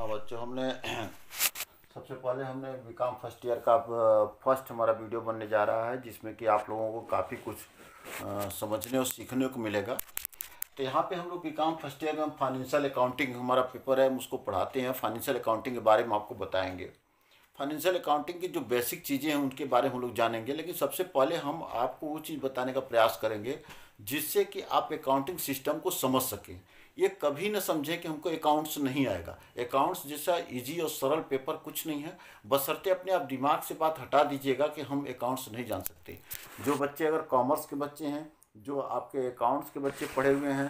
हाँ बच्चों, हमने सबसे पहले हमने बीकॉम फर्स्ट ईयर का फर्स्ट हमारा वीडियो बनने जा रहा है, जिसमें कि आप लोगों को काफ़ी कुछ समझने और सीखने को मिलेगा। तो यहाँ पे हम लोग बीकॉम फर्स्ट ईयर में फाइनेंशियल अकाउंटिंग हमारा पेपर है, हम उसको पढ़ाते हैं। फाइनेंशियल अकाउंटिंग के बारे में आपको बताएंगे। फाइनेंशियल अकाउंटिंग की जो बेसिक चीज़ें हैं उनके बारे में हम लोग जानेंगे, लेकिन सबसे पहले हम आपको वो चीज़ बताने का प्रयास करेंगे जिससे कि आप अकाउंटिंग सिस्टम को समझ सकें। ये कभी न समझें कि हमको अकाउंट्स नहीं आएगा। अकाउंट्स जैसा इजी और सरल पेपर कुछ नहीं है, बशर्ते अपने आप दिमाग से बात हटा दीजिएगा कि हम अकाउंट्स नहीं जान सकते। जो बच्चे अगर कॉमर्स के बच्चे हैं, जो आपके अकाउंट्स के बच्चे पढ़े हुए हैं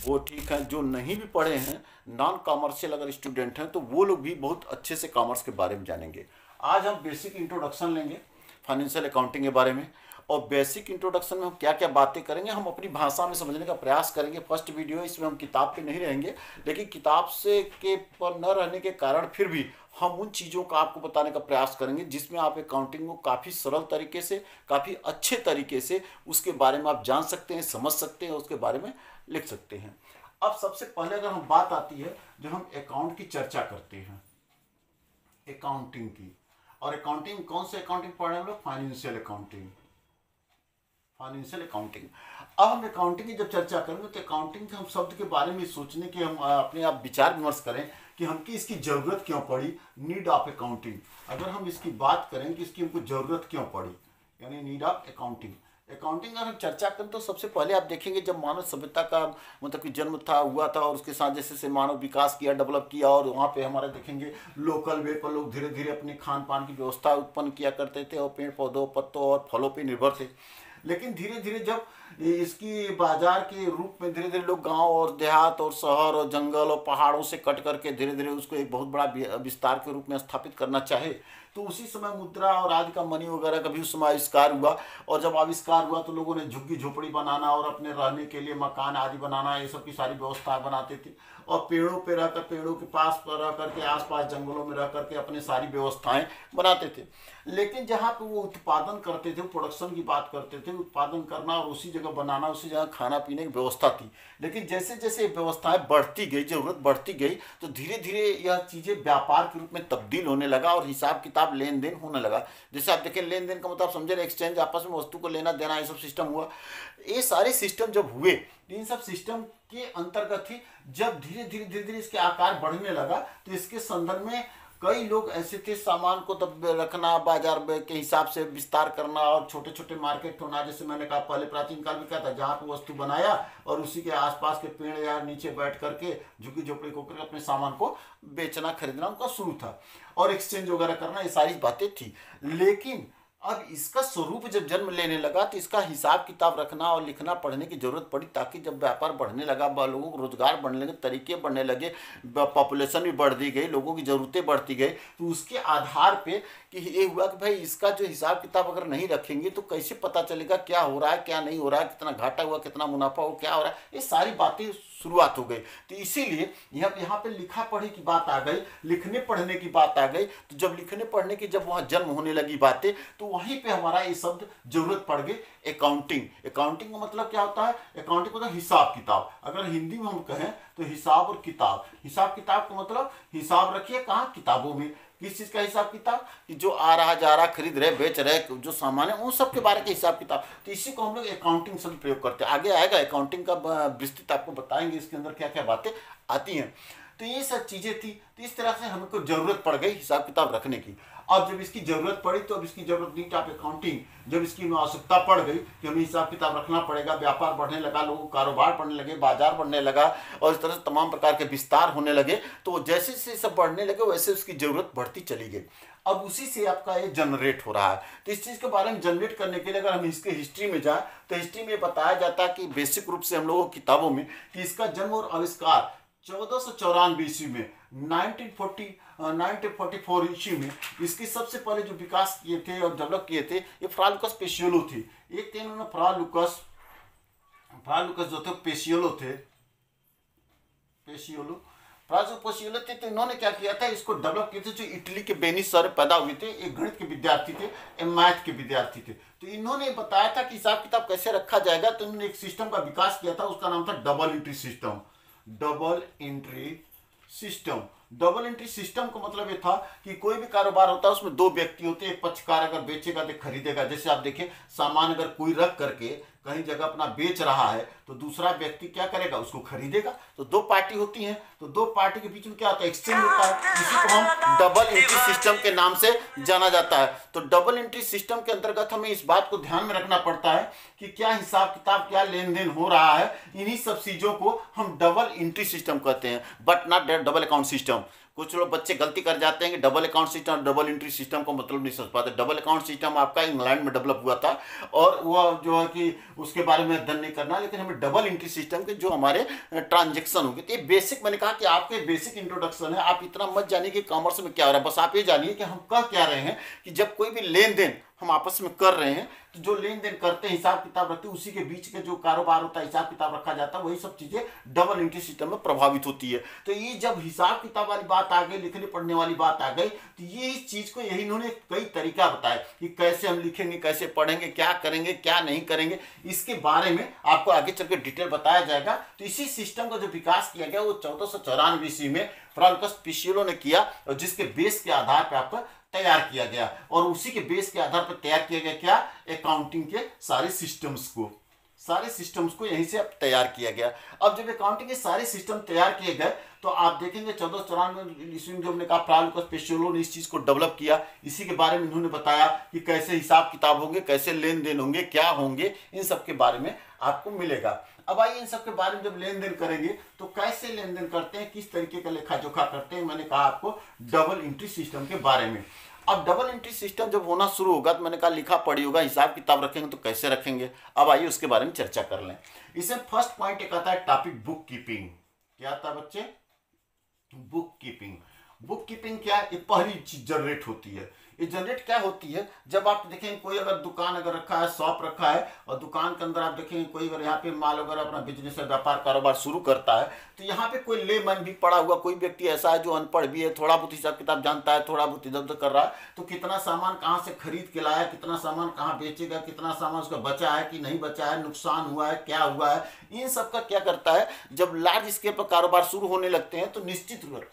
वो ठीक है, जो नहीं भी पढ़े हैं, नॉन कॉमर्शियल अगर स्टूडेंट हैं तो वो लोग भी बहुत अच्छे से कॉमर्स के बारे में जानेंगे। आज हम बेसिक इंट्रोडक्शन लेंगे फाइनेंशियल अकाउंटिंग के बारे में, और बेसिक इंट्रोडक्शन में हम क्या क्या बातें करेंगे हम अपनी भाषा में समझने का प्रयास करेंगे। फर्स्ट वीडियो है, इसमें हम किताब पे नहीं रहेंगे, लेकिन किताब से के पर न रहने के कारण फिर भी हम उन चीज़ों का आपको बताने का प्रयास करेंगे जिसमें आप अकाउंटिंग को काफ़ी सरल तरीके से, काफ़ी अच्छे तरीके से उसके बारे में आप जान सकते हैं, समझ सकते हैं, उसके बारे में लिख सकते हैं। अब सबसे पहले अगर हम बात आती है, जो हम अकाउंट की चर्चा करते हैं अकाउंटिंग की, और अकाउंटिंग कौन से अकाउंटिंग पढ़ रहे हैं हम लोग? Financial accounting. Financial accounting. अब हम अकाउंटिंग की जब चर्चा करेंगे तो अकाउंटिंग के हम शब्द के बारे में सोचने की हम अपने आप विचार विमर्श करें कि हमकी इसकी ज़रूरत क्यों पड़ी। नीड ऑफ अकाउंटिंग, अगर हम इसकी बात करें कि इसकी हमको ज़रूरत क्यों पड़ी, यानी नीड ऑफ अकाउंटिंग। अकाउंटिंग अगर हम चर्चा करें तो सबसे पहले आप देखेंगे जब मानव सभ्यता का मतलब कि जन्म हुआ था, और उसके साथ जैसे जैसे मानव विकास किया, डेवलप किया, और वहाँ पे हमारे देखेंगे लोकल वे पर लोग धीरे धीरे अपने खान पान की व्यवस्था उत्पन्न किया करते थे और पेड़ पौधों, पत्तों और फलों पर निर्भर थे। लेकिन धीरे धीरे जब इसकी बाजार के रूप में धीरे धीरे लोग गांव और देहात और शहर और जंगल और पहाड़ों से कट करके धीरे धीरे उसको एक बहुत बड़ा विस्तार के रूप में स्थापित करना चाहे, तो उसी समय मुद्रा और आदि का मनी वगैरह का भी उस समय आविष्कार हुआ। और जब आविष्कार हुआ तो लोगों ने झुग्गी झोपड़ी बनाना और अपने रहने के लिए मकान आदि बनाना, ये सब की सारी व्यवस्था बनाते थे, और पेड़ों पे रहकर, पेड़ों के पास रह करके, आसपास जंगलों में रह करके अपने सारी व्यवस्थाएं बनाते थे। लेकिन जहाँ पे वो उत्पादन करते थे, प्रोडक्शन की बात करते थे, उत्पादन करना और उसी जगह बनाना, उसी जगह खाना पीने की व्यवस्था थी। लेकिन जैसे जैसे व्यवस्थाएं बढ़ती गई, जरूरत बढ़ती गई, तो धीरे धीरे यह चीज़ें व्यापार के रूप में तब्दील होने लगा और हिसाब किताब लेन देन होने लगा। जैसे आप देखें, लेन देन का मतलब समझे, एक्सचेंज, आपस में वस्तु को लेना देना, ये सब सिस्टम हुआ। ये सारे सिस्टम जब हुए, इन सब सिस्टम के अंतर्गत ही जब धीरे धीरे धीरे धीरे इसके आकार बढ़ने लगा, तो इसके संदर्भ में कई लोग ऐसे थे, सामान को तब रखना, बाजार के हिसाब से विस्तार करना और छोटे छोटे मार्केट होना। जैसे मैंने कहा, पहले प्राचीन काल में क्या था, जहाँ पे वस्तु बनाया और उसी के आसपास के पेड़ या नीचे बैठ करके झुग्गी झोपड़ी को करके अपने सामान को बेचना खरीदना उनका शुरू था, और एक्सचेंज वगैरह करना, ये सारी बातें थी। लेकिन अब इसका स्वरूप जब जन्म लेने लगा तो इसका हिसाब किताब रखना और लिखना पढ़ने की जरूरत पड़ी, ताकि जब व्यापार बढ़ने लगा, लोगों को रोजगार बढ़ने लगे, तरीके बढ़ने लगे, पॉपुलेशन भी बढ़ती गई, लोगों की ज़रूरतें बढ़ती गई, तो उसके आधार पे कि ये हुआ कि भाई इसका जो हिसाब किताब अगर नहीं रखेंगे तो कैसे पता चलेगा क्या हो रहा है, क्या नहीं हो रहा है, कितना घाटा हुआ, कितना मुनाफा हुआ, क्या हो रहा है। ये सारी बातें शुरुआत हो गई। तो इसीलिए यहाँ पे लिखा पढ़ी की बात आ गई, लिखने पढ़ने की बात आ गई। तो जब लिखने पढ़ने की जब वहाँ जन्म होने लगी बातें, तो वहीं पे हमारा ये शब्द जरूरत पड़ गई, अकाउंटिंग। अकाउंटिंग का मतलब क्या होता है? अकाउंटिंग मतलब हिसाब किताब। अगर हिंदी में हम कहें तो हिसाब और किताब। हिसाब किताब का मतलब हिसाब रखिए कहाँ? किताबों में। किस चीज़ का हिसाब किताब? कि जो आ रहा जा रहा, खरीद रहे, बेच रहे, जो सामान है, उन सब के बारे के हिसाब किताब। तो इसी को हम लोग अकाउंटिंग शब्द प्रयोग करते हैं। आगे आएगा अकाउंटिंग का विस्तृत, आपको बताएंगे इसके अंदर क्या क्या बातें आती हैं। तो ये सब चीज़ें थी। तो इस तरह से हमको जरूरत पड़ गई हिसाब किताब रखने की। अब जब इसकी जरूरत पड़ी तो अब इसकी जरूरत नीड ऑफ अकाउंटिंग, जब इसकी आवश्यकता पड़ गई कि हमें हिसाब किताब रखना पड़ेगा, व्यापार बढ़ने लगा, लोगों कारोबार बढ़ने लगे, बाजार बढ़ने लगा, और इस तरह से तमाम प्रकार के विस्तार होने लगे, तो जैसे जैसे सब बढ़ने लगे वैसे उसकी जरूरत बढ़ती चली गई। अब उसी से आपका ये जनरेट हो रहा है। तो इस चीज़ के बारे में जनरेट करने के लिए अगर हम इसके हिस्ट्री में जाएं तो हिस्ट्री में बताया जाता है कि बेसिक रूप से हम लोगों की किताबों में कि इसका जन्म और आविष्कार 1494 ईस्वी में, 1944 ईस्वी में इसकी सबसे पहले जो विकास किए थे और डेवलप किए थे, ये फ्रा लुकास पेसियोलो थे। एक थे इन्होंने फ्रा लुकास जो थे पेसियोलो थे, पेसियोलो थे। तो इन्होंने क्या किया था, इसको डेवलप किए थे। जो इटली के वेनिस शहर में पैदा हुए थे, एक गणित के विद्यार्थी थे, एक मैथ के विद्यार्थी थे। तो इन्होंने बताया था कि हिसाब किताब कैसे रखा जाएगा। तो इन्होंने एक सिस्टम का विकास किया था, उसका नाम था double entry system. Double entry system. Double entry system का मतलब ये था कि कोई भी कारोबार होता है उसमें दो व्यक्ति होते हैं, एक पक्षकार अगर बेचेगा तो खरीदेगा। जैसे आप देखिए सामान अगर कोई रख करके कहीं जगह अपना बेच रहा है तो दूसरा व्यक्ति क्या करेगा, उसको खरीदेगा। तो दो पार्टी होती हैं, तो दो पार्टी के बीच में क्या होता है, एक्सचेंज होता है, जिसी को हम डबल एंट्री सिस्टम के नाम से जाना जाता है। तो डबल एंट्री सिस्टम के अंतर्गत हमें इस बात को ध्यान में रखना पड़ता है कि क्या हिसाब किताब, क्या लेन देन हो रहा है, इन्हीं सब चीजों को हम डबल एंट्री सिस्टम कहते हैं, but not double account system. कुछ लोग बच्चे गलती कर जाते हैं कि double account system double entry system का मतलब नहीं समझ पाते। डबल अकाउंट सिस्टम आपका इंग्लैंड में डेवलप हुआ था और वह जो है कि उसके बारे में अध्ययन नहीं करना, लेकिन हमें डबल एंट्री सिस्टम के जो हमारे ट्रांजेक्शन होंगे, तो ये बेसिक, मैंने कहा कि आपके बेसिक इंट्रोडक्शन है। आप इतना मत जानिए कि कॉमर्स में क्या हो रहा है, बस आप ये जानिए कि हम कह क्या रहे हैं कि जब कोई भी लेन देन हम आपस में कर रहे हैं तो जो लेन देन करते हैं, हिसाब किताब रखते हैं, उसी के बीच के जो कारोबार होता है, हिसाब किताब रखा जाता है, वही सब चीजें डबल एंट्री सिस्टम में प्रभावित होती है। तो ये जब हिसाब किताब वाली बात आ गई, लिखने पढ़ने वाली बात आ गई, तो ये इस चीज को यही इन्होंने कई तरीका बताया कि कैसे हम लिखेंगे, कैसे पढ़ेंगे, क्या करेंगे, क्या नहीं करेंगे, इसके बारे में आपको आगे चल के डिटेल बताया जाएगा। तो इसी सिस्टम का जो विकास किया गया वो 1494 ईस्वी में फ्रांकस पिशियोलो ने किया, और जिसके बेस के आधार पर आपका तैयार किया गया, और उसी के बेस के आधार पर तैयार किया गया क्या, अकाउंटिंग के सारे सिस्टम्स को यहीं से अब तैयार किया गया। अब जब अकाउंटिंग के सारे सिस्टम तैयार किए गए तो आप देखेंगे 1494 ईस्वी में जो हमने कहा फ्रांकस पिशियोलो ने इस चीज को डेवलप किया। इसी के बारे में इन्होंने बताया कि कैसे हिसाब किताब होंगे, कैसे लेन देन होंगे, क्या होंगे, इन सब के बारे में आपको मिलेगा। अब आइए इन सब के बारे में जब लेन देन करेंगे तो कैसे लेन देन करते हैं, किस तरीके का लेखा जोखा करते हैं, मैंने कहा आपको डबल एंट्री सिस्टम के बारे में। अब डबल एंट्री सिस्टम जब होना शुरू होगा तो मैंने कहा लिखा पढ़ी होगा, हिसाब किताब रखेंगे तो कैसे रखेंगे। अब आइए उसके बारे में चर्चा कर लें। इसमें फर्स्ट पॉइंट एक आता है टॉपिक बुक कीपिंग। क्या आता है बच्चे, बुक कीपिंग। बुक कीपिंग क्या है, ये पहली चीज जनरेट होती है। ये जनरेट क्या होती है, जब आप देखेंगे कोई अगर दुकान अगर रखा है, शॉप रखा है, और दुकान के अंदर आप देखेंगे कोई अगर यहाँ पे माल वगैरह अपना बिजनेस है, व्यापार कारोबार शुरू करता है, तो यहाँ पे कोई लेमैन भी पड़ा हुआ, कोई व्यक्ति ऐसा है जो अनपढ़ भी है, थोड़ा बहुत हिसाब किताब जानता है, थोड़ा बहुत इधर उधर कर रहा है, तो कितना सामान कहाँ से खरीद के लाया, कितना सामान कहाँ बेचेगा, कितना सामान उसका बचा है कि नहीं बचा है, नुकसान हुआ है, क्या हुआ है, इन सब का क्या करता है। जब लार्ज स्केल पर कारोबार शुरू होने लगते हैं तो निश्चित रूप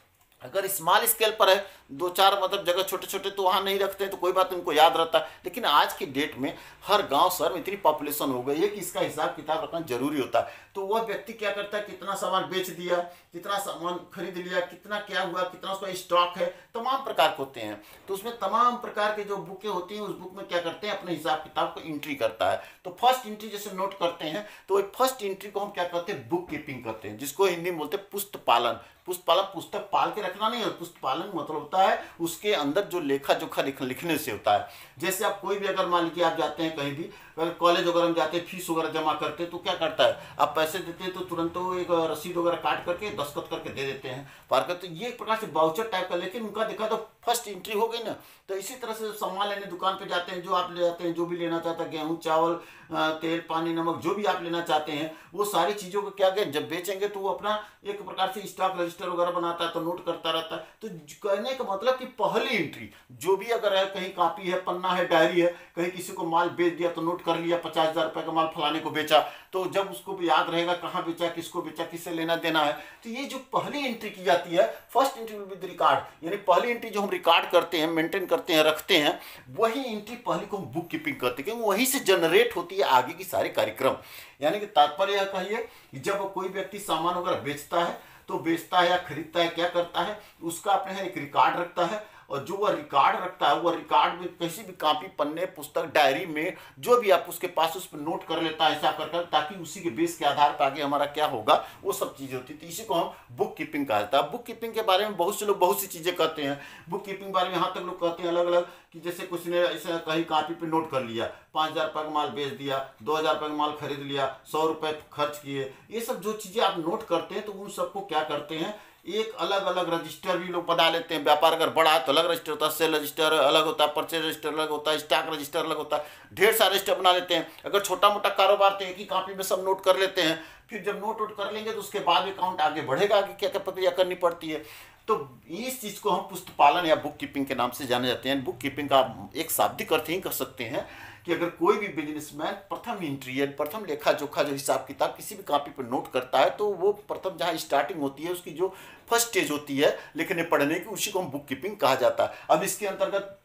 अगर स्मॉल स्केल पर है, दो चार मतलब जगह छोटे छोटे तो वहाँ नहीं रखते हैं तो कोई बात उनको याद रहता है, लेकिन आज की डेट में हर गांव शहर में इतनी पॉपुलेशन हो गई है कि इसका हिसाब किताब रखना जरूरी होता है। तो वह व्यक्ति क्या करता है, कितना सामान बेच दिया, कितना सामान खरीद लिया, कितना क्या हुआ, कितना उसका स्टॉक है, तमाम प्रकार के होते हैं। तो उसमें तमाम प्रकार के जो बुकें होती हैं, उस बुक में क्या करते हैं, अपने हिसाब किताब को एंट्री करता है। तो फर्स्ट एंट्री जैसे नोट करते हैं तो फर्स्ट एंट्री को हम क्या कहते हैं, बुक कीपिंग करते हैं, जिसको हिंदी में बोलते हैं पुस्तक पालन। पुस्तक पाल के रखना नहीं है, पुस्तक पालन मतलब होता है उसके अंदर जो लेखा जोखा लिखने से होता है। जैसे आप कोई भी अगर मान लीजिए आप जाते हैं कहीं भी, अगर कॉलेज वगैरह में जाते हैं, फीस वगैरह जमा करते हैं, तो क्या करता है, आप पैसे देते हैं तो तुरंत वो एक रसीद वगैरह काट करके दस्तखत करके दे देते हैं पार करते। ये एक प्रकार से बाउचर टाइप का, लेकिन उनका देखा तो फर्स्ट एंट्री हो गई ना। तो इसी तरह से सामान लेने दुकान पे जाते हैं, जो आप ले जाते हैं, जो भी लेना चाहता है, गेहूँ चावल तेल पानी नमक जो भी आप लेना चाहते हैं, वो सारी चीज़ों को क्या करें, जब बेचेंगे तो वो अपना एक प्रकार से स्टॉक रजिस्टर वगैरह बनाता है, तो नोट करता रहता है। तो कहने का मतलब कि पहली एंट्री जो भी अगर है, कहीं कॉपी है, पन्ना है, डायरी है, कहीं किसी को माल बेच दिया तो नोट कर लिया, 50,000 रुपये का माल फलाने को बेचा, तो जब उसको भी याद रहेगा कहाँ बेचा, किसको बेचा, किससे लेना देना है। तो ये जो पहली एंट्री की जाती है, फर्स्ट एंट्री विद रिकॉर्ड, यानी पहली एंट्री जो हम रिकॉर्ड करते हैं, मेंटेन करते हैं, रखते हैं, वही एंट्री पहली को हम बुक कीपिंग करते हैं, क्योंकि वहीं से जनरेट होती है आगे की सारे कार्यक्रम। यानी कि तात्पर्य यह कहिए कि जब कोई व्यक्ति सामान वगैरह बेचता है तो बेचता है या खरीदता है, क्या करता है, उसका अपने यहाँ एक रिकॉर्ड रखता है, और जो वह रिकॉर्ड रखता है, वह रिकॉर्ड में किसी भी कॉपी पन्ने पुस्तक डायरी में जो भी आप उसके पास उस पर नोट कर लेता है ऐसा कर, ताकि उसी के बेस के आधार पर आगे हमारा क्या होगा वो सब चीज़ें होती है। तो इसी को हम बुक कीपिंग कहा जाता है। बुक कीपिंग के बारे में बहुत से लोग बहुत सी चीज़ें कहते हैं। बुक कीपिंग बारे में यहाँ तक लोग कहते हैं अलग अलग, कि जैसे कुछ ने ऐसे कहीं कॉपी पे नोट कर लिया, 5,000 रुपये का माल बेच दिया, 2,000 रुपये का माल खरीद लिया, 100 रुपये खर्च किए, ये सब जो चीज़ें आप नोट करते हैं तो उन सबको क्या करते हैं, एक अलग अलग रजिस्टर भी लोग बना लेते हैं। व्यापार अगर बड़ा है तो अलग रजिस्टर होता है, सेल रजिस्टर अलग होता है, परचेज रजिस्टर अलग होता है, स्टॉक रजिस्टर अलग होता है, ढेर सारे रजिस्टर बना लेते हैं। अगर छोटा मोटा कारोबार तो एक ही कॉपी में सब नोट कर लेते हैं। फिर जब नोट वोट कर लेंगे तो उसके बाद अकाउंट आगे बढ़ेगा, आगे क्या क्या प्रक्रिया करनी पड़ती है। तो इस चीज़ को हम पुस्तपालन या बुक कीपिंग के नाम से जाने जाते हैं। बुक कीपिंग का एक शाब्दिक अर्थ ही कर सकते हैं कि अगर कोई भी बिजनेसमैन प्रथम एंट्री प्रथम लेखा जोखा जो हिसाब किताब किसी भी कॉपी पर नोट करता है, तो वो प्रथम जहाँ स्टार्टिंग होती है उसकी जो फर्स्ट स्टेज होती है लिखने पढ़ने की, उसी को हम बुक कीपिंग कहा जाता है। अब इसके अंतर्गत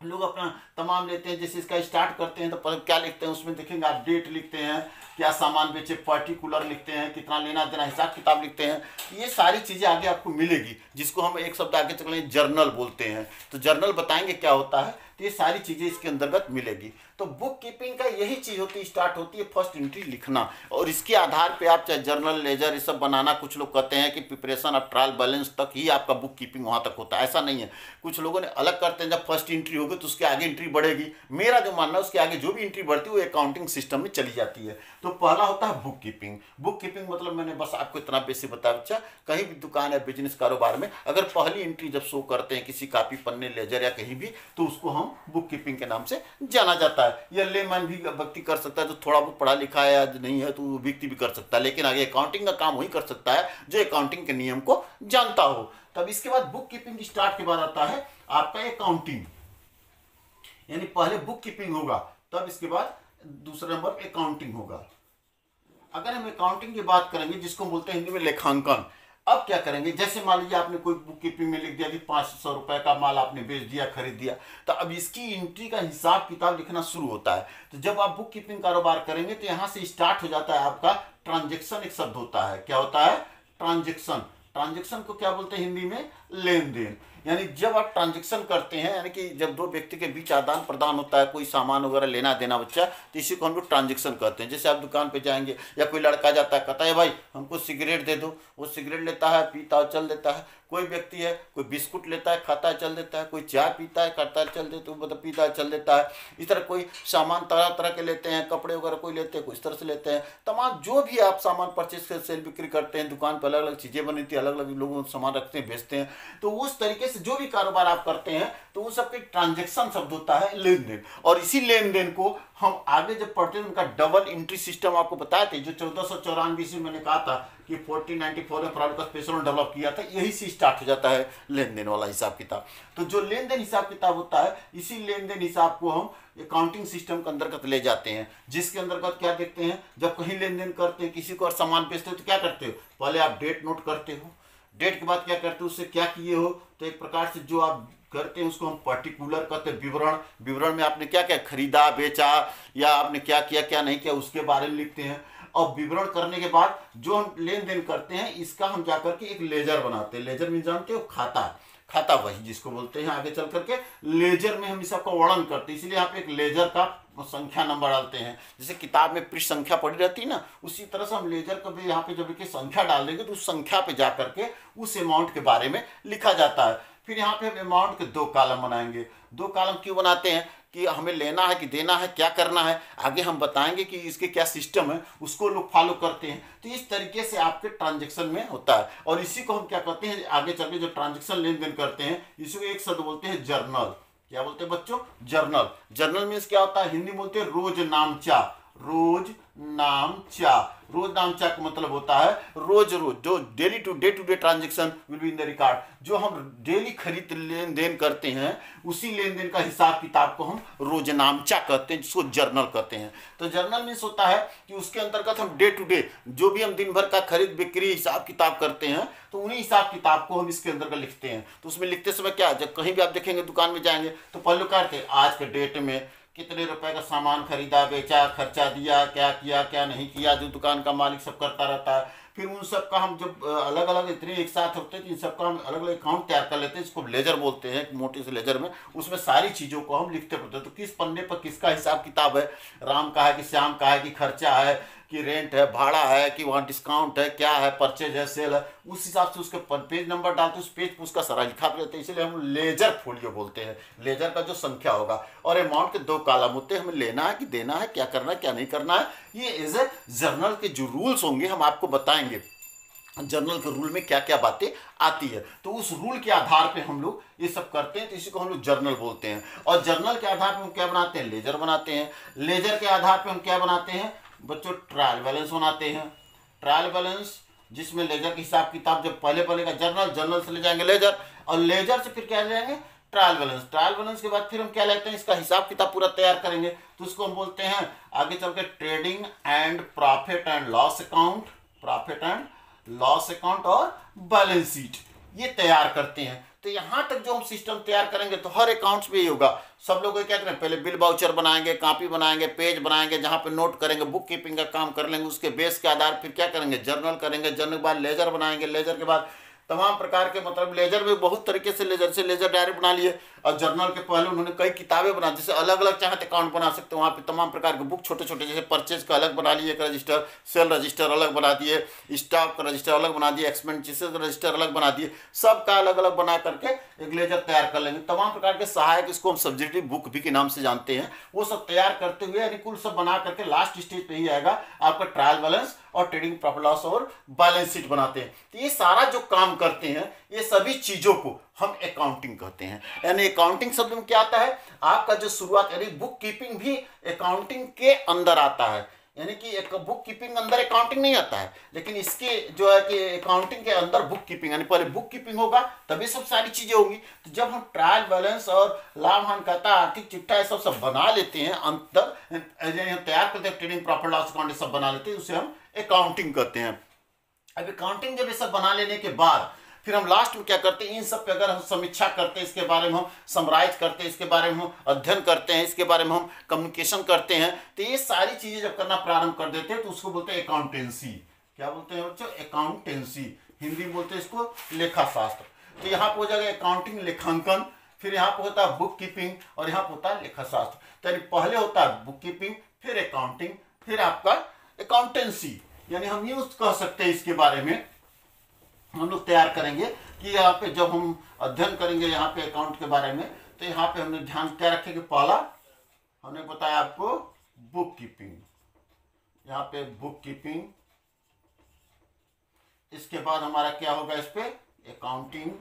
लोग अपना तमाम लेते हैं, जैसे इसका स्टार्ट करते हैं तो क्या लिखते हैं, उसमें देखेंगे आप डेट लिखते हैं, क्या सामान बेचे, पर्टिकुलर लिखते हैं, कितना लेना देना, हिसाब किताब लिखते हैं। ये सारी चीज़ें आगे आपको मिलेगी, जिसको हम एक शब्द आगे चल रहे जर्नल बोलते हैं। तो जर्नल बताएंगे क्या होता है, तो ये सारी चीज़ें इसके अंतर्गत मिलेगी। तो बुक कीपिंग का यही चीज़ होती है, स्टार्ट होती है फर्स्ट एंट्री लिखना, और इसके आधार पे आप चाहे जर्नल लेजर ये सब बनाना। कुछ लोग कहते हैं कि प्रिपरेशन ऑफ ट्रायल बैलेंस तक ही आपका बुक कीपिंग वहाँ तक होता है, ऐसा नहीं है। कुछ लोगों ने अलग करते हैं, जब फर्स्ट एंट्री होगी तो उसके आगे एंट्री बढ़ेगी। मेरा जो मानना है उसके आगे जो भी एंट्री बढ़ती है वो अकाउंटिंग सिस्टम में चली जाती है। तो पहला होता है बुक कीपिंग। बुक कीपिंग मतलब मैंने बस आपको इतना बेसिक बताया बच्चा, कहीं भी दुकान या बिजनेस कारोबार में अगर पहली एंट्री जब शो करते हैं किसी कॉपी पन्ने लेजर या कहीं भी, तो उसको हम बुक कीपिंग के नाम से जाना जाता है। यह लेमैन भी व्यक्ति कर सकता है, जो थोड़ा बहुत पढ़ा लिखा है या नहीं है तो वो व्यक्ति भी कर सकता है, लेकिन आगे अकाउंटिंग का काम वही कर सकता है जो अकाउंटिंग के नियम को जानता हो। तब इसके बाद बुक कीपिंग स्टार्ट के बाद आता है आपका अकाउंटिंग, यानी पहले बुक कीपिंग होगा, तब इसके बाद दूसरे नंबर अकाउंटिंग होगा। अगर हम अकाउंटिंग की बात करेंगे, जिसको बोलते हैं हिंदी में लेखांकन, अब क्या करेंगे, जैसे मान लीजिए आपने कोई बुक कीपिंग में लिख दिया कि 500 रुपए का माल आपने बेच दिया, खरीद दिया, तो अब इसकी एंट्री का हिसाब किताब लिखना शुरू होता है। तो जब आप बुक कीपिंग कारोबार करेंगे तो यहाँ से स्टार्ट हो जाता है आपका ट्रांजेक्शन। एक शब्द होता है, क्या होता है, ट्रांजेक्शन। ट्रांजेक्शन को क्या बोलते हैं हिंदी में, लेन देन। यानी जब आप ट्रांजेक्शन करते हैं, यानी कि जब दो व्यक्ति के बीच आदान प्रदान होता है, कोई सामान वगैरह लेना देना बच्चा, तो इसी को हम लोग ट्रांजेक्शन करते हैं। जैसे आप दुकान पे जाएंगे या कोई लड़का जाता है, कहता है भाई हमको सिगरेट दे दो, वो सिगरेट लेता है, पीता है, चल देता है। कोई व्यक्ति है, कोई बिस्कुट लेता है, खाता है, चल देता है। कोई चाय पीता है, करता है, चल देता है, मतलब पीता है, चल देता है। इस तरह कोई सामान तरह तरह के लेते हैं, कपड़े वगैरह कोई लेते हैं, कोई इस तरह से लेते हैं। तमाम जो भी आप सामान परचेज कर सेल बिक्री करते हैं, दुकान पर अलग अलग चीज़ें बनती है, अलग अलग लोग सामान रखते हैं, बेचते हैं। तो उस तरीके से जो भी कारोबार आप करते हैं तो वो सबके ट्रांजेक्शन शब्द होता है लेन देन। और इसी लेन देन को हम आगे जब पढ़ते हैं उनका डबल एंट्री सिस्टम आपको बताए थे, जो 1494 में मैंने कहा था कि 1494 में फराड स्पेशल डेवलप किया था, यही से स्टार्ट हो जाता है लेन देन वाला हिसाब किताब। तो जो लेन देन हिसाब किताब होता है, इसी लेन देन हिसाब को हम अकाउंटिंग सिस्टम के अंतर्गत ले जाते हैं, जिसके अंतर्गत क्या देखते हैं, जब कहीं लेन देन करते हैं, किसी को और सामान बेचते हो तो क्या करते हो, पहले आप डेट नोट करते हो, डेट के बाद क्या करते हो, उससे क्या किए हो, तो एक प्रकार से जो आप करते हैं उसको हम पर्टिकुलर कहते हैं विवरण। विवरण में आपने क्या क्या खरीदा, बेचा, या आपने क्या किया क्या नहीं किया, उसके बारे में लिखते हैं। और विवरण करने के बाद जो हम लेन देन करते हैं, इसका हम जाकर के एक लेजर बनाते हैं। लेजर में जानते हो, खाता। खाता वही जिसको बोलते हैं आगे चल करके लेजर में हम इस सबका वर्णन करते हैं, इसलिए आप एक लेजर का संख्या नंबर डालते हैं। जैसे किताब में पृष्ठ संख्या पड़ी रहती है ना, उसी तरह से हम लेजर को भी यहाँ पे जब लिखे संख्या डाल देंगे तो उस संख्या पे जा करके उस अमाउंट के बारे में लिखा जाता है। फिर यहाँ पे हम अमाउंट के 2 कॉलम बनाएंगे। 2 कॉलम क्यों बनाते हैं, कि हमें लेना है कि देना है, क्या करना है, आगे हम बताएंगे कि इसके क्या सिस्टम है, उसको लोग फॉलो करते हैं। तो इस तरीके से आपके ट्रांजेक्शन में होता है। और इसी को हम क्या कहते हैं, आगे चल के जो ट्रांजेक्शन लेन देन करते हैं, इसी को एक शब्द बोलते हैं जर्नल। क्या बोलते हैं बच्चों, जर्नल। जर्नल मीन्स क्या होता है, हिंदी बोलते हैं रोजनामचा। रोजनामचा, रोजनामचा का मतलब होता है रोज रोज, जो daily to day transaction will be in the record. जो हम डेली खरीद लेन देन करते हैं, उसी लेन देन का हिसाब किताब को हम रोजनामचा कहते हैं, जिसको जर्नल कहते हैं। तो जर्नल मीन्स होता है कि उसके अंतर्गत हम डे टू डे जो भी हम दिन भर का खरीद बिक्री हिसाब किताब करते हैं, तो उन्हीं हिसाब किताब को हम इसके अंतर्गत लिखते हैं। तो उसमें लिखते समय क्या, जब कहीं भी आप देखेंगे दुकान में जाएंगे तो पहले करते हैं आज के डेट में कितने रुपए का सामान खरीदा, बेचा, खर्चा दिया, क्या किया क्या नहीं किया, जो दुकान का मालिक सब करता रहता है। फिर उन सब का हम जब अलग अलग इतने एक साथ होते हैं, इन सब का हम अलग अलग अकाउंट तैयार कर लेते हैं, इसको लेजर बोलते हैं, मोटे से लेजर में। उसमें सारी चीज़ों को हम लिखते पढ़ते हैं। तो किस पन्ने पर किसका हिसाब किताब है, राम का है कि श्याम का है, कि खर्चा है कि रेंट है, भाड़ा है कि वहाँ डिस्काउंट है, क्या है, परचेज है, सेल है, उस हिसाब से उसके पेज नंबर डालते हैं, उस पेज पर उसका सारा लिखा रहता है। इसलिए हम लेजर फोलियो बोलते हैं, लेजर का जो संख्या होगा। और अमाउंट के 2 कॉलम होते हैं, हमें लेना है कि देना है, क्या करना है क्या नहीं करना है। ये एज ए जर्नल के जो रूल्स होंगे हम आपको बताएंगे, जर्नल के रूल में क्या क्या बातें आती है। तो उस रूल के आधार पे हम लोग ये सब करते हैं, तो इसी को हम लोग जर्नल बोलते हैं। और जर्नल के आधार पे हम क्या बनाते हैं, लेजर बनाते हैं। लेजर के आधार पे हम क्या बनाते हैं बच्चों, ट्रायल बैलेंस बनाते हैं। ट्रायल बैलेंस जिसमें लेजर की हिसाब किताब, जब पहले पहले का जर्नल, जर्नल से ले जाएंगे लेजर, और लेजर से फिर क्या ले जाएंगे ट्रायल बैलेंस, ट्रायल बैलेंस के बाद फिर हम क्या लेते हैं, इसका हिसाब किताब पूरा तैयार करेंगे, तो उसको हम बोलते हैं आगे चल के trading and profit and loss account, profit and loss account और बैलेंस शीट, ये तैयार करते हैं। तो यहां तक जो हम सिस्टम तैयार करेंगे तो हर अकाउंट्स में ये होगा। सब लोग क्या करें, पहले बिल वाउचर बनाएंगे, कॉपी बनाएंगे, पेज बनाएंगे, जहां पे नोट करेंगे, बुक कीपिंग का काम कर लेंगे, उसके बेस के आधार फिर क्या करेंगे, जर्नल करेंगे, जर्नल के बाद लेजर बनाएंगे, लेजर के बाद तमाम प्रकार के, मतलब लेजर में बहुत तरीके से, लेजर डायरी बना लिए, और जर्नल के पहले उन्होंने कई किताबें बना, जैसे अलग अलग चाहते अकाउंट बना सकते हैं, वहाँ पे तमाम प्रकार के बुक छोटे छोटे, जैसे परचेज का अलग बना लिए एक रजिस्टर, सेल रजिस्टर अलग बना दिए, स्टॉक का रजिस्टर अलग बना दिए, एक्सपेंडिचर का रजिस्टर अलग बना दिए, सबका अलग अलग बना करके एक लेजर तैयार कर लेंगे। तमाम प्रकार के सहायक, इसको हम सब्सिडरी बुक भी के नाम से जानते हैं, वो सब तैयार करते हुए यानी कुल सब बना करके लास्ट स्टेज पे ही आएगा आपका ट्रायल बैलेंस और ट्रेडिंग प्रॉफिट लॉस और बैलेंस शीट बनाते हैं। तो ये सारा जो काम करते हैं, ये सभी चीजों को हम अकाउंटिंग कहते हैं। यानी अकाउंटिंग शब्द में क्या आता है, आपका जो शुरुआत, यानी बुक कीपिंग भी अकाउंटिंग के अंदर आता है, यानी कि एक बुक कीपिंग अंदर अकाउंटिंग नहीं आता है, लेकिन इसके जो है कि अकाउंटिंग के अंदर बुक कीपिंग, यानी पहले बुक कीपिंग होगा तभी सब सारी चीजें होंगी। तो जब हम ट्रायल बैलेंस और लाभ हानि खाता, आर्थिक चिट्ठा, ये सब बना लेते हैं, अंतर तैयार करते हैं, ट्रेडिंग प्रॉफिट लॉस अकाउंट सब बना लेते हैं, उसे हम अकाउंटिंग कहते हैं। अब अकाउंटिंग जब ये सब बना लेने के बाद फिर हम लास्ट में क्या करते हैं, इन सब पे अगर हम समीक्षा करते हैं, इसके बारे में हम समराइज करते हैं, इसके बारे में हम अध्ययन करते हैं, इसके बारे में हम कम्युनिकेशन करते हैं, तो ये सारी चीजें जब करना प्रारंभ कर देते हैं तो उसको बोलते हैं अकाउंटेंसी। क्या बोलते हैं बच्चों, अकाउंटेंसी, हिंदी में बोलते हैं इसको लेखा शास्त्र। तो यहाँ पे हो जाएगा अकाउंटिंग, लेखांकन, फिर यहाँ पे होता है बुक कीपिंग और यहाँ पे होता है लेखा शास्त्र। तो पहले होता है बुक कीपिंग, फिर अकाउंटिंग, फिर आपका अकाउंटेंसी, यानी हम यूज कह सकते हैं इसके बारे में हम लोग तैयार करेंगे कि यहाँ पे जब हम अध्ययन करेंगे यहाँ पे अकाउंट के बारे में, तो यहाँ पे हमने ध्यान क्या रखेंगे, पहला हमने बताया आपको बुक कीपिंग, यहाँ पे बुक कीपिंग, इसके बाद हमारा क्या होगा इस पे अकाउंटिंग,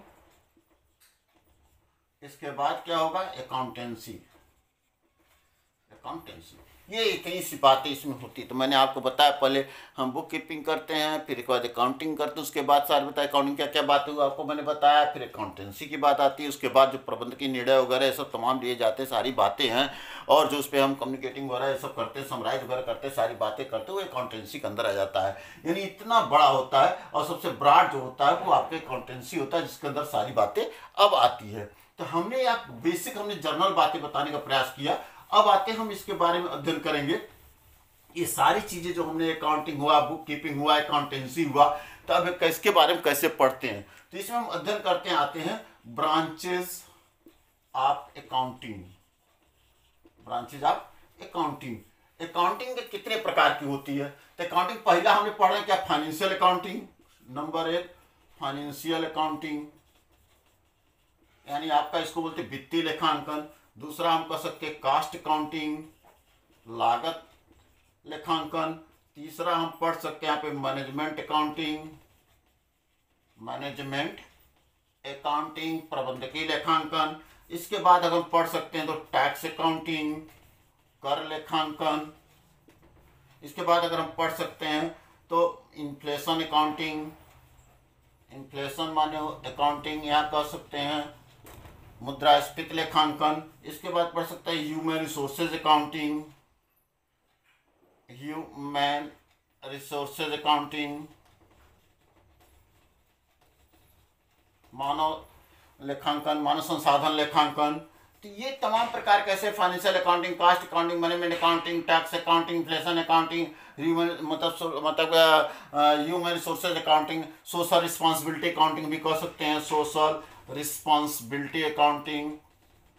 इसके बाद क्या होगा अकाउंटेंसी, अकाउंटेंसी, ये इतनी सी बातें इसमें होती। तो मैंने आपको बताया पहले हम बुक कीपिंग करते हैं, फिर एक बाद अकाउंटिंग करते हैं, उसके बाद सारे बताया अकाउंटिंग क्या क्या बात हुई आपको मैंने बताया, फिर अकाउंटेंसी की बात आती है, उसके बाद जो प्रबंधकीय निर्णय वगैरह ये सब तमाम लिए जाते हैं, सारी बातें हैं, और जो उस पर हम कम्युनिकेटिंग वगैरह ये सब करते हैं, समराइज वगैरह करते हैं, सारी बातें करते हुए अकाउंटेंसी के अंदर आ जाता है। यानी इतना बड़ा होता है और सबसे ब्रॉड जो होता है वो आपके अकाउंटेंसी होता है, जिसके अंदर सारी बातें अब आती है। तो हमने आप बेसिक हमने जनरल बातें बताने का प्रयास किया। अब आते हम इसके बारे में अध्ययन करेंगे, ये सारी चीजें जो हमने अकाउंटिंग हुआ, बुक कीपिंग हुआ, अकाउंटेंसी हुआ, तो अब इसके बारे में कैसे पढ़ते हैं, तो इसमें हम अध्ययन करते हैं, आते हैं branches of accounting, branches of accounting. Accounting कितने प्रकार की होती है, तो अकाउंटिंग पहला हमने पढ़ा क्या, financial accounting, number 1 financial accounting, यानी आपका इसको बोलते वित्तीय लेखांकन। दूसरा हम कह सकते हैं कास्ट अकाउंटिंग, लागत लेखांकन। तीसरा हम पढ़ सकते हैं यहाँ पे मैनेजमेंट अकाउंटिंग, मैनेजमेंट अकाउंटिंग, प्रबंधकीय लेखांकन। इसके बाद अगर हम पढ़ सकते हैं तो टैक्स अकाउंटिंग, कर लेखांकन। इसके बाद अगर हम पढ़ सकते हैं तो इन्फ्लेशन अकाउंटिंग, इन्फ्लेशन माने अकाउंटिंग यहाँ कह सकते हैं, मुद्रास्फीति लेखांकन। इसके बाद पढ़ सकते हैं human resources accounting, human resources accounting, मानव लेखांकन, मानव संसाधन लेखांकन। तो ये तमाम प्रकार कैसे financial accounting, cost accounting, management accounting, tax accounting, inflation accounting, मतलब human resources accounting, social responsibility accounting भी कह सकते हैं, social responsibility accounting,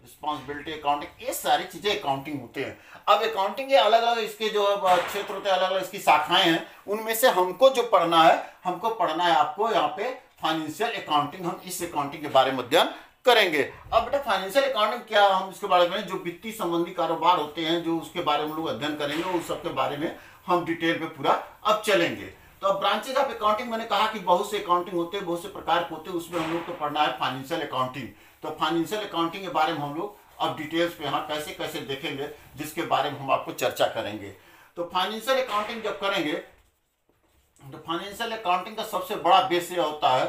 responsibility accounting, ये सारी चीजें अकाउंटिंग होते हैं। अब अकाउंटिंग के अलग अलग इसके जो क्षेत्र होते हैं, अलग अलग इसकी शाखाएं हैं, उनमें से हमको जो पढ़ना है, हमको पढ़ना है आपको यहाँ पे फाइनेंशियल अकाउंटिंग। हम इस अकाउंटिंग के बारे में अध्ययन करेंगे। अब बेटा फाइनेंशियल अकाउंटिंग क्या, हम इसके बारे में जो वित्तीय संबंधी कारोबार होते हैं, जो उसके बारे में हम लोग अध्ययन करेंगे, उस सब के बारे में हम डिटेल पे पूरा अब चलेंगे। तो अब ब्रांचेज ऑफ अकाउंटिंग मैंने कहा कि बहुत से अकाउंटिंग होते हैं, बहुत से प्रकार के होते हैं, उसमें हम लोग को पढ़ना है फाइनेंशियल अकाउंटिंग। तो फाइनेंशियल अकाउंटिंग के बारे में हम लोग अब डिटेल्स पे यहाँ कैसे कैसे देखेंगे, जिसके बारे में हम आपको चर्चा करेंगे। तो फाइनेंशियल अकाउंटिंग जब करेंगे तो फाइनेंशियल अकाउंटिंग का सबसे बड़ा बेस ये होता है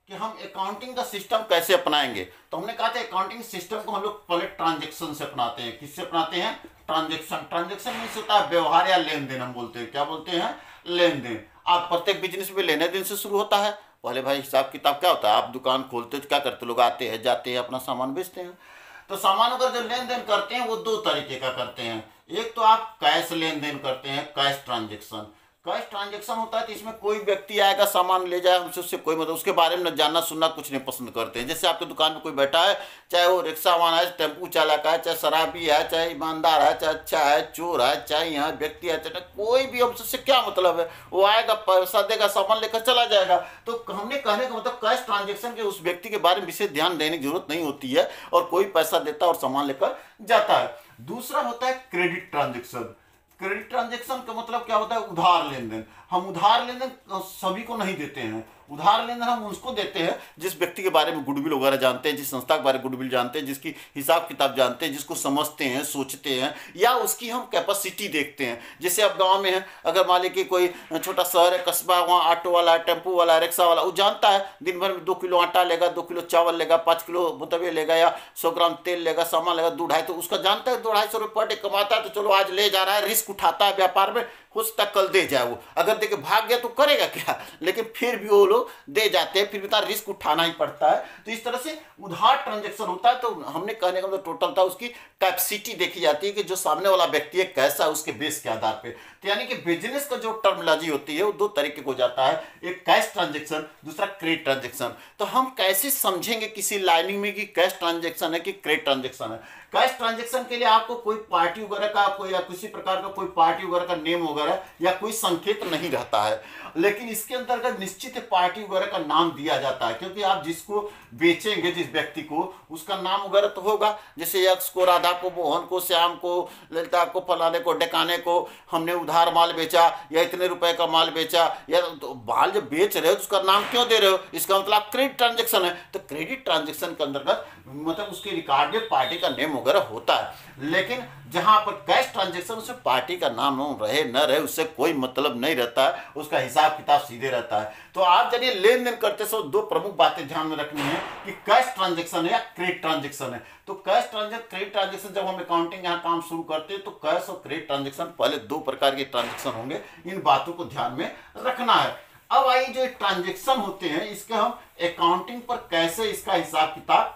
कि हम अकाउंटिंग का सिस्टम कैसे अपनाएंगे। तो हमने कहा था अकाउंटिंग सिस्टम को हम लोग पहले ट्रांजेक्शन से अपनाते हैं। किससे अपनाते हैं? ट्रांजेक्शन। ट्रांजेक्शन मीन्स होता है व्यवहार या लेन देन, हम बोलते हैं। क्या बोलते हैं? लेन देन। आप प्रत्येक बिजनेस में लेने देन से शुरू होता है। पहले भाई हिसाब किताब क्या होता है? आप दुकान खोलते हो तो क्या करते? लोग आते हैं जाते हैं अपना सामान बेचते हैं। तो सामानों का जो लेन देन करते हैं वो दो तरीके का करते हैं। एक तो आप कैश लेन देन करते हैं, कैश ट्रांजेक्शन। कैश ट्रांजेक्शन होता है तो इसमें कोई व्यक्ति आएगा सामान ले जाए, हमसे उससे कोई मतलब उसके बारे में जानना सुनना कुछ नहीं पसंद करते हैं। जैसे आपकी दुकान में कोई बैठा है, चाहे वो रिक्शा वाला है, टेम्पू चालक है, चाहे शराबी है, चाहे ईमानदार है, चाहे अच्छा है, चोर है, चाहे यहाँ व्यक्ति है, चाहे कोई भी, हमसे उससे क्या मतलब है? वो आएगा, पैसा देगा, सामान लेकर चला जाएगा। तो हमने कहने का मतलब कैश ट्रांजेक्शन के उस व्यक्ति के बारे में विशेष ध्यान देने की जरूरत नहीं होती है और कोई पैसा देता है और सामान लेकर जाता है। दूसरा होता है क्रेडिट ट्रांजेक्शन। क्रेडिट ट्रांजेक्शन का मतलब क्या होता है? उधार लेन देन। हम उधार लेन देन सभी को नहीं देते हैं। उधार लेन देन हम उसको देते हैं जिस व्यक्ति के बारे में गुडविल वगैरह जानते हैं, जिस संस्था के बारे में गुडविल जानते हैं, जिसकी हिसाब किताब जानते हैं, जिसको समझते हैं, सोचते हैं, या उसकी हम कैपेसिटी देखते हैं। जैसे अब गांव में है, अगर मान लीजिए कि कोई छोटा शहर है, कस्बा, वहाँ ऑटो वाला है, टेम्पू वाला है, रिक्शा वाला, वो जानता है दिन भर में 2 किलो आटा लेगा, 2 किलो चावल लेगा, 5 किलो मुतबे लेगा, या 100 ग्राम तेल लेगा, सामान लेगा, 2-2.5, तो उसका जानता है 200-250 रुपये पर डे कमाता है, तो चलो आज ले जा रहा है, रिस्क उठाता है व्यापार में, हो सकता कल दे जाए। वो अगर देखे भाग गया तो करेगा क्या? लेकिन फिर भी वो लोग दे जाते हैं, फिर भी रिस्क उठाना ही पड़ता है। तो इस तरह से उधार ट्रांजेक्शन होता है। तो हमने कहने का मतलब टोटल था, उसकी कैपेसिटी देखी जाती है कि जो सामने वाला व्यक्ति है कैसा है, उसके बेस के आधार पे। तो यानी कि बिजनेस का जो टर्मिनोलॉजी होती है वो दो तरीके को जाता है, एक कैश ट्रांजेक्शन, दूसरा क्रेडिट ट्रांजेक्शन। तो हम कैसे समझेंगे किसी लाइनिंग में कि कैश ट्रांजेक्शन है कि क्रेडिट ट्रांजेक्शन है? कैश ट्रांजेक्शन के लिए आपको कोई पार्टी वगैरह का, कोई या किसी प्रकार का कोई पार्टी वगैरह का नेम वगैरह या कोई संकेत नहीं रहता है, लेकिन इसके अंतर्गत निश्चित पार्टी वगैरह का नाम दिया जाता है, क्योंकि आप जिसको बेचेंगे, जिस व्यक्ति को, उसका नाम वगैरह तो होगा। जैसे यक्ष को, राधा को, मोहन को, श्याम को, ललिता को, फलाने को, डकाने को हमने उधार माल बेचा या इतने रुपए का माल बेचा, या तो माल जब बेच रहे हो तो उसका नाम क्यों दे रहे हो? इसका मतलब क्रेडिट ट्रांजेक्शन है। तो क्रेडिट ट्रांजेक्शन के अंतर्गत मतलब उसके रिकॉर्ड में पार्टी का नेम वगैरह होता है। लेकिन जहां पर कैश ट्रांजेक्शन, उसमें पार्टी का नाम रहे न रहे उससे कोई मतलब नहीं रहता है, उसका हिसाब किताब सीधे रहता है। तो आप जब ये लेन देन करते समय दो प्रमुख बातें ध्यान में रखनी है कि कैश ट्रांजेक्शन है या क्रेडिट ट्रांजेक्शन है। तो कैश ट्रांजेक्शन, क्रेडिट ट्रांजेक्शन, जब हम अकाउंटिंग यहाँ काम शुरू करते हैं तो कैश और क्रेडिट ट्रांजेक्शन, पहले दो प्रकार के ट्रांजेक्शन होंगे। इन बातों को ध्यान में रखना है। अब आइए, जो ट्रांजेक्शन होते हैं इसके हम अकाउंटिंग पर कैसे इसका हिसाब किताब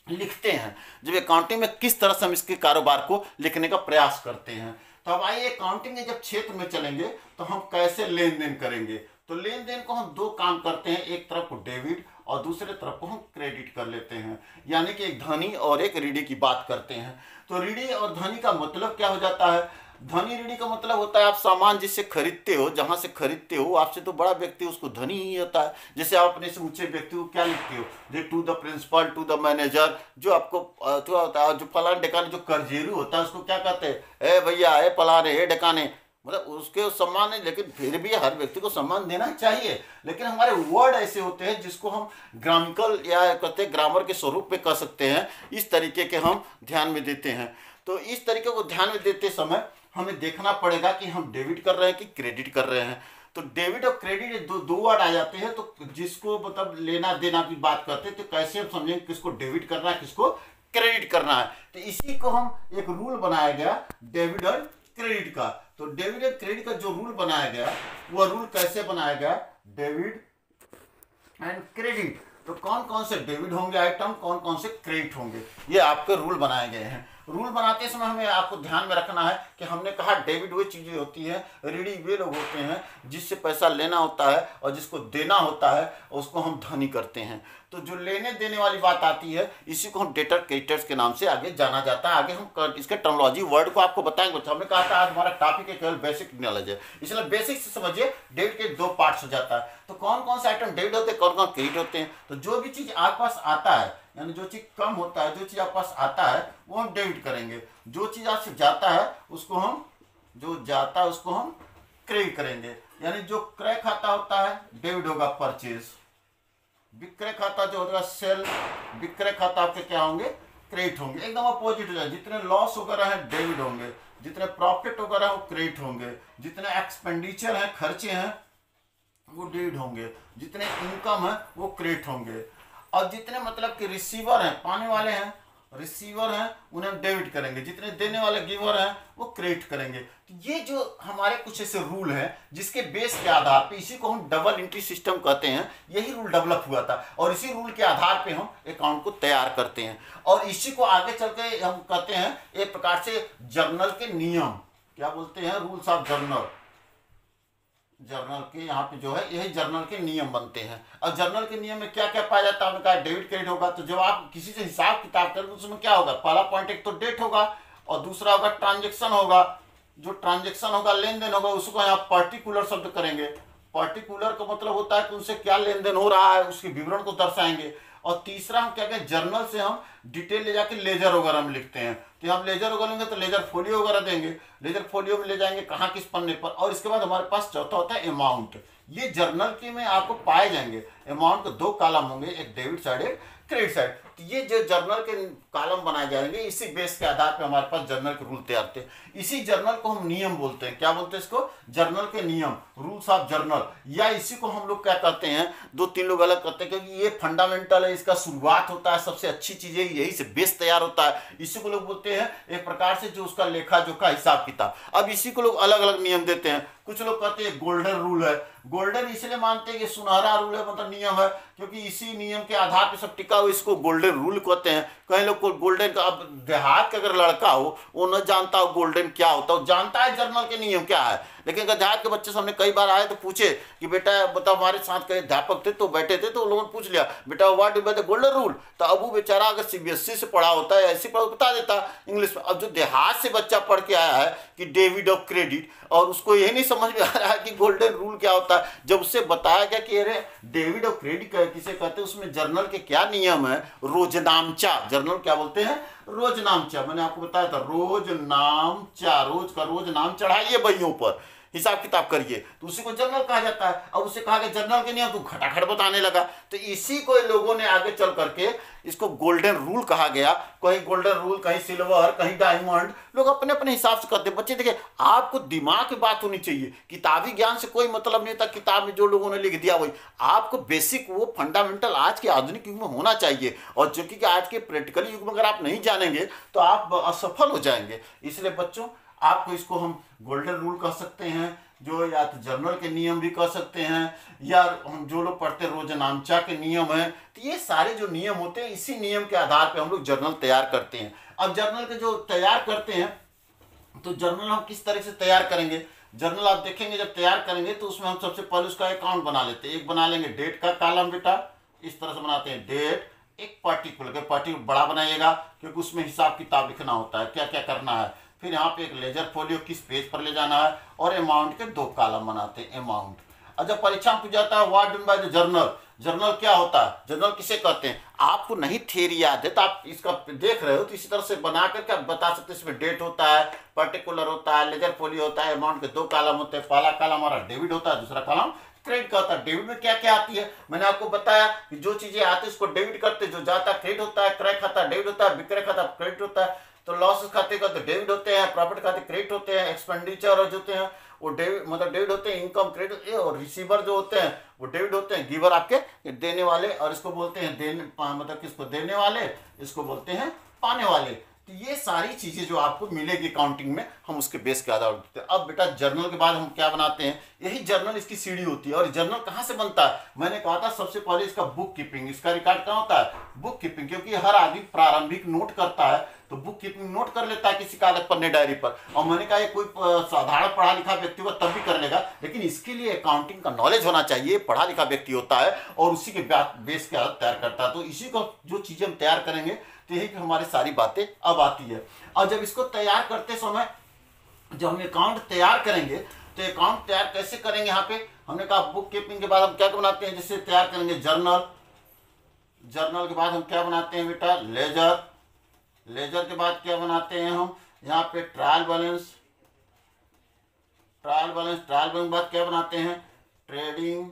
लिखते हैं, जब अकाउंटिंग में किस तरह से हम इसके कारोबार को लिखने का प्रयास करते हैं। तो अब आइए, अकाउंटिंग के जब क्षेत्र में चलेंगे तो हम कैसे लेन देन करेंगे। तो लेन देन को हम दो काम करते हैं, एक तरफ को डेबिट और दूसरे तरफ को हम क्रेडिट कर लेते हैं, यानी कि एक धनी और एक ऋणी की बात करते हैं। तो ऋणी और धनी का मतलब क्या हो जाता है? धनी ऋणी का मतलब होता है आप सामान जिससे खरीदते हो, जहां से खरीदते हो, आपसे तो बड़ा व्यक्ति उसको धनी ही होता है। जैसे आप अपने से ऊंचे व्यक्ति को क्या लिखते हो? जे to the principal, to the manager, जो आपको जो फलाने डकाने, जो कर्जेरू होता है उसको क्या कहते हैं? ए भैया, ए फलाने, ए डकाने, मतलब उसके सम्मान नहीं। लेकिन फिर भी हर व्यक्ति को सम्मान देना चाहिए। लेकिन हमारे वर्ड ऐसे होते हैं जिसको हम ग्रामिकल या कहते हैं ग्रामर के स्वरूप में कह सकते हैं, इस तरीके के हम ध्यान में देते हैं। तो इस तरीके को ध्यान में देते समय हमें देखना पड़ेगा कि हम डेबिट कर रहे हैं कि क्रेडिट कर रहे हैं। तो डेबिट और क्रेडिट दो वर्ड आ जाते हैं, तो जिसको मतलब लेना देना की बात करते हैं, तो कैसे हम समझेंगे किसको डेबिट करना है, किसको क्रेडिट करना है। तो इसी को हम एक रूल बनाया गया डेबिट और क्रेडिट का। तो डेबिट और क्रेडिट का जो रूल बनाया गया, वह रूल कैसे बनाया गया? Debit and credit. तो कौन कौन से डेबिट होंगे आइटम, कौन कौन से क्रेडिट होंगे, ये आपके रूल बनाए गए हैं। रूल बनाते समय हमें आपको ध्यान में रखना है कि हमने कहा डेबिट वो चीज़ें होती हैं, ऋणी वे लोग होते हैं जिससे पैसा लेना होता है और जिसको देना होता है उसको हम धनी करते हैं। तो जो लेने देने वाली बात आती है, इसी को हम डेटर क्रेडिटर्स के नाम से आगे जाना जाता है। आगे हम इसके टर्मिनोलॉजी वर्ड को आपको बताएंगे। तो हमने कहा था आज हमारा टॉपिक है केवल बेसिक नॉलेज है, इसलिए बेसिक से समझिए। डेबिट के दो पार्ट्स हो जाता है। तो कौन कौन से आइटम डेबिट होते हैं, कौन कौन क्रेडिट होते हैं? तो जो भी चीज़ आपके पास आता है, यानी जो चीज़ कम होता है, जो चीज़ आपके पास आता है वो हम डेबिट करेंगे। जो चीज़ आपसे जाता है उसको हम क्रेडिट करेंगे। यानी जो क्रय खाता होता है डेबिट होगा परचेज, विक्रय खाता जो होगा सेल, विक्रय खाता आपके क्या होंगे? क्रेडिट होंगे, एकदम अपोजिट हो जाए। जितने लॉस वगैरह है डेबिट होंगे, जितने प्रॉफिट वगैरह है वो क्रेडिट होंगे, जितने एक्सपेंडिचर है खर्चे हैं वो डेबिट होंगे, जितने इनकम है वो क्रेडिट होंगे। और जितने मतलब कि रिसीवर हैं, पाने वाले हैं, रिसीवर हैं, उन्हें डेबिट करेंगे, जितने देने वाले गिवर हैं वो क्रेडिट करेंगे। तो ये जो हमारे कुछ ऐसे रूल हैं जिसके बेस के आधार पे, इसी को हम डबल एंट्री सिस्टम कहते हैं, यही रूल डेवलप हुआ था और इसी रूल के आधार पे हम अकाउंट को तैयार करते हैं। और इसी को आगे चल के हम कहते हैं एक प्रकार से जर्नल के नियम, क्या बोलते हैं, रूल्स ऑफ जर्नल। जर्नल के यहाँ पे जो है यही जर्नल के नियम बनते हैं। और जर्नल के नियम में क्या क्या पाया जाता है, हमने कहा डेबिट क्रेडिट होगा। तो जब आप किसी से हिसाब किताब करें तो उसमें क्या होगा, पहला पॉइंट एक तो डेट होगा और दूसरा होगा ट्रांजेक्शन होगा। जो ट्रांजेक्शन होगा, लेन देन होगा, उसको यहाँ पर्टिकुलर शब्द करेंगे। पर्टिकुलर का मतलब होता है कि उनसे क्या लेन देन हो रहा है उसके विवरण को दर्शाएंगे। और तीसरा हम क्या कहें, जर्नल से हम डिटेल ले जाके लेजर वगैरह में लिखते हैं। तो हम लेजर वगैरह लेंगे तो लेजर फोलियो वगैरह देंगे, लेजर फोलियो में ले जाएंगे कहाँ किस पन्ने पर। और इसके बाद हमारे पास चौथा होता है अमाउंट। ये जर्नल के में आपको पाए जाएंगे। अमाउंट के दो कॉलम होंगे, एक डेबिट साइड एक क्रेडिट साइड। तो ये जो जर्नल के कॉलम बनाए जाएंगे, इसी बेस के आधार पे हमारे पास जर्नल के रूल तैयार थे। इसी जर्नल को हम नियम बोलते हैं। क्या बोलते हैं इसको, जर्नल के नियम, रूल्स ऑफ जर्नल। या इसी को हम लोग क्या कहते हैं, दो तीन लोग अलग कहते हैं क्योंकि ये फंडामेंटल है, इसका शुरुआत होता है, सबसे अच्छी चीज है, यही से बेस तैयार होता है। इसी को लोग बोलते हैं एक प्रकार से जो उसका लेखा जोखा हिसाब किताब। अब इसी को लोग अलग अलग नियम देते हैं। कुछ लोग कहते हैं गोल्डन रूल है। गोल्डन इसलिए मानते हैं कि सुनहरा रूल है, मतलब नियम है, क्योंकि इसी नियम के आधार पर सब टिका हुआ, इसको गोल्डन रूल कहते हैं। कई लोग को गोल्डन का, अब देहात का अगर लड़का हो वो न जानता हो गोल्डन क्या होता है, जानता है जर्नल के नियम क्या है, लेकिन अगर देहात के बच्चे सामने कई बार आए तो पूछे कि बेटा बताओ, हमारे साथ कई अध्यापक थे तो बैठे थे तो लोगों ने पूछ लिया बेटा what is the golden rule, तो अब वो बेचारा अगर सीबीएसई से पढ़ा होता है ऐसी पढ़ा बता देता इंग्लिश में। अब जो देहात से बच्चा पढ़ के आया है कि डेबिट ऑफ क्रेडिट, और उसको यही नहीं समझ में आ रहा है कि गोल्डन रूल क्या होता है, जब उससे बताया गया कि अरे डेबिट ऑफ क्रेडिट किसे कहते हैं, उसमें जर्नल के क्या नियम है, रोजनामचा, जर्नल क्या बोलते हैं, रोजनामचा। मैंने आपको बताया था रोजनामचा, रोज का रोज नाम चढ़ाइए बहियों पर, हिसाब किताब करिए, तो उसी को जर्नल कहा जाता है। अब उसे कहा गया जर्नल के नियम, तो खटाखट बताने लगा। तो इसी को लोगों ने आगे चल करके इसको गोल्डन रूल कहा गया। कहीं गोल्डन रूल, कहीं सिल्वर, कहीं डायमंड, लोग अपने अपने हिसाब से करते हैं। बच्चे देखिए, आपको दिमाग की बात होनी चाहिए, किताबी ज्ञान से कोई मतलब नहीं था। किताब में जो लोगों ने लिख दिया वही, आपको बेसिक वो फंडामेंटल आज के आधुनिक युग में होना चाहिए। और जो कि आज के प्रैक्टिकल युग में अगर आप नहीं जानेंगे तो आप असफल हो जाएंगे। इसलिए बच्चों, आपको इसको हम गोल्डन रूल कह सकते हैं, जो या तो जर्नल के नियम भी कह सकते हैं, या हम जो लोग पढ़ते हैं रोजनामचा के नियम है। तो ये सारे जो नियम होते हैं, इसी नियम के आधार पे हम लोग जर्नल तैयार करते हैं। अब जर्नल के जो तैयार करते हैं, तो जर्नल हम किस तरह से तैयार करेंगे, जर्नल आप देखेंगे जब तैयार करेंगे तो उसमें हम सबसे पहले उसका अकाउंट बना लेते हैं। एक बना लेंगे डेट का कॉलम, बेटा इस तरह से बनाते हैं डेट, एक पार्टिकुलर बड़ा बनाइएगा क्योंकि उसमें हिसाब किताब लिखना होता है, क्या क्या करना है। फिर यहाँ पे एक लेजर फोलियो, किस पेज पर ले जाना है, और अमाउंट के दो कॉलम बनाते हैं, अमाउंट। और जब परीक्षा में पूछा जाता है what done by the journal, journal क्या होता है, जर्नल किसे कहते हैं, आपको नहीं थ्योरी याद है तो आप इसका देख रहे हो तो इसी तरह से बना करके आप बता सकते हैं। इसमें डेट होता है, पर्टिकुलर होता है, लेजर फोलियो होता है, अमाउंट के दो कॉलम होते हैं। पहला कॉलम हमारा डेबिट होता है, दूसरा कॉलम क्रेडिट का होता है। डेबिट में क्या क्या आती है, मैंने आपको बताया कि जो चीजें आती है उसको डेबिट करते, जो जाता है क्रेडिट होता है, क्रय खाता डेबिट होता है, विक्रय खाता क्रेडिट होता है। तो लॉस खाते का तो डेबिट होते हैं, प्रॉफिट खाते क्रेडिट होते हैं, एक्सपेंडिचर जो होते हैं वो डेबिट मतलब डेबिट होते हैं, इनकम क्रेडिट, और रिसीवर जो होते हैं वो डेबिट होते हैं, गिवर आपके देने वाले, और इसको बोलते हैं देने मतलब किसको देने वाले, इसको बोलते हैं पाने वाले। तो ये सारी चीजें जो आपको मिलेगी अकाउंटिंग में, हम उसके बेस के आधार पर। अब बेटा जर्नल के बाद हम क्या बनाते हैं, यही जर्नल इसकी सीढ़ी होती है। और जर्नल कहाँ से बनता है, मैंने कहा था सबसे पहले इसका बुक कीपिंग, इसका रिकॉर्ड कहाँ होता है, बुक कीपिंग, क्योंकि हर आदमी प्रारंभिक नोट करता है तो बुक कीपिंग नोट कर लेता है किसी कागज पन्ने डायरी पर। और मैंने कहा ये कोई साधारण पढ़ा लिखा व्यक्ति हो तब भी कर लेगा, लेकिन इसके लिए अकाउंटिंग का नॉलेज होना चाहिए। पढ़ा लिखा व्यक्ति होता है और उसी के बेस के आधार तैयार करता है। तो इसी को जो चीजें हम तैयार करेंगे तो यही पे हमारी सारी बातें अब आती है। और जब इसको तैयार करते समय, जब हम अकाउंट तैयार करेंगे तो अकाउंट तैयार कैसे करेंगे, यहाँ पे हमने कहा बुक कीपिंग के बाद हम क्या बनाते हैं, जिससे तैयार करेंगे जर्नल, जर्नल के बाद हम क्या बनाते हैं बेटा, लेजर, लेजर के बाद क्या बनाते हैं हम यहाँ पे trial balance, trial balance, trial balance के बाद क्या बनाते हैं, trading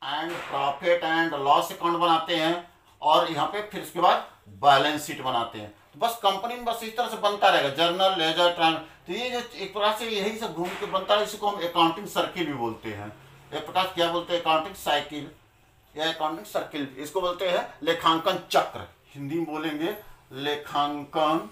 and profit and loss account बनाते हैं। और यहाँ पे फिर उसके बाद बैलेंस शीट बनाते हैं। तो बस कंपनी में बस इस तरह से बनता रहेगा, जर्नल, लेजर, ट्रांस। तो ये जो एक प्रकार से यही सब घूम के बनता है, इसको हम अकाउंटिंग सर्किल भी बोलते हैं। एक प्रकार क्या बोलते हैं, अकाउंटिंग साइकिल या अकाउंटिंग सर्किल। इसको बोलते हैं लेखांकन चक्र, हिंदी में बोलेंगे लेखांकन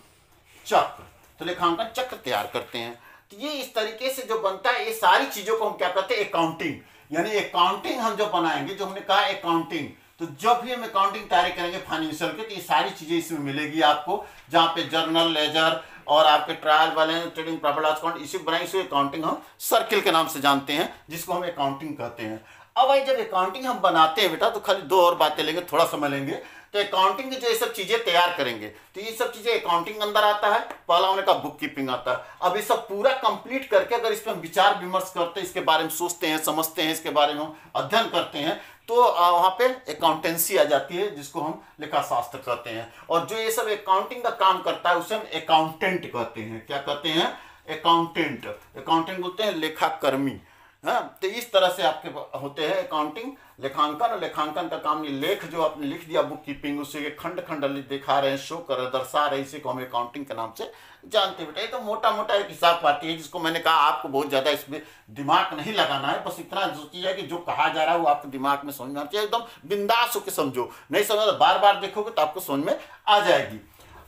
चक्र। तो लेखांकन चक्र तैयार करते हैं। तो ये इस तरीके से जो बनता है, ये सारी चीजों को हम क्या कहते हैं, अकाउंटिंग। यानी अकाउंटिंग हम जो बनाएंगे, जो हमने कहा अकाउंटिंग, तो जब भी हम अकाउंटिंग तैयारी करेंगे फाइनेंशियल के, तो ये सारी चीजें इसमें मिलेगी आपको, जहाँ पे जर्नल, लेजर और आपके trial balance, trading, profit loss account, इसी बनाएंगे। इसे अकाउंटिंग हम सर्किल के नाम से जानते हैं, जिसको हम अकाउंटिंग कहते हैं। अब भाई जब अकाउंटिंग हम बनाते हैं बेटा, तो खाली दो और बातें लेंगे, थोड़ा समय लेंगे। तो अकाउंटिंग की जो ये सब चीजें तैयार करेंगे, तो ये सब चीजें अकाउंटिंग अंदर आता है। पहला हमने कहा बुक कीपिंग आता है। अब ये सब पूरा कंप्लीट करके अगर इस पर हम विचार विमर्श करते हैं, इसके बारे में सोचते हैं, समझते हैं, इसके बारे में हम अध्ययन करते हैं, तो वहां पे अकाउंटेंसी आ जाती है, जिसको हम लेखा शास्त्र कहते हैं। और जो ये सब अकाउंटिंग का काम करता है, उसे हम अकाउंटेंट कहते हैं। क्या कहते हैं, अकाउंटेंट। अकाउंटेंट बोलते हैं लेखाकर्मी। हाँ, तो इस तरह से आपके होते हैं अकाउंटिंग, लेखांकन। और लेखांकन का काम नहीं, लेख जो आपने लिख दिया बुक कीपिंग, उसे खंड खंड दिखा रहे हैं, शो कर रहे, दर्शा रहे, इसी को हम अकाउंटिंग के नाम से जानते हैं बेटा। ये तो मोटा मोटा एक हिसाब पाती है, जिसको मैंने कहा आपको बहुत ज्यादा इसमें दिमाग नहीं लगाना है। बस इतना सोचिए कि जो कहा जा रहा है वो आपके दिमाग में समझ में आना चाहिए, एकदम बिंदास होकर समझो। नहीं समझ तो बार बार देखोगे तो आपको समझ में आ जाएगी।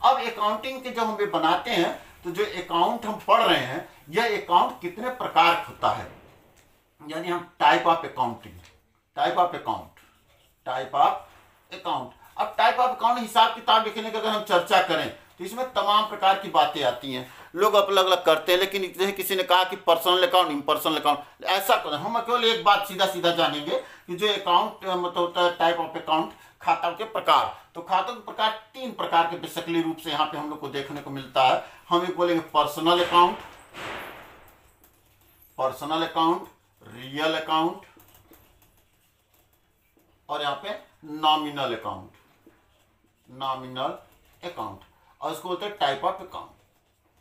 अब अकाउंटिंग के जब हम बनाते हैं, तो जो अकाउंट हम पढ़ रहे हैं, यह अकाउंट कितने प्रकार का होता है, यानी हम type of accounting, type of account, type of account. अब टाइप ऑफ अकाउंट हिसाब किताब लिखने की अगर हम चर्चा करें, तो इसमें तमाम प्रकार की बातें आती हैं, लोग अलग अलग करते हैं। लेकिन जैसे किसी ने कहा कि पर्सनल अकाउंट, इम्पर्सनल अकाउंट, ऐसा करें। हम केवल एक बात सीधा सीधा जानेंगे कि जो अकाउंट मतलब होता है टाइप ऑफ अकाउंट, खाता के प्रकार। तो खातों के प्रकार तीन प्रकार के बेसिकली रूप से यहाँ पे हम लोग को देखने को मिलता है। हम एक बोलेंगे personal account, personal account, real account, और यहाँ पे नॉमिनल अकाउंट, नॉमिनल अकाउंट। और इसको बोलते हैं type of account,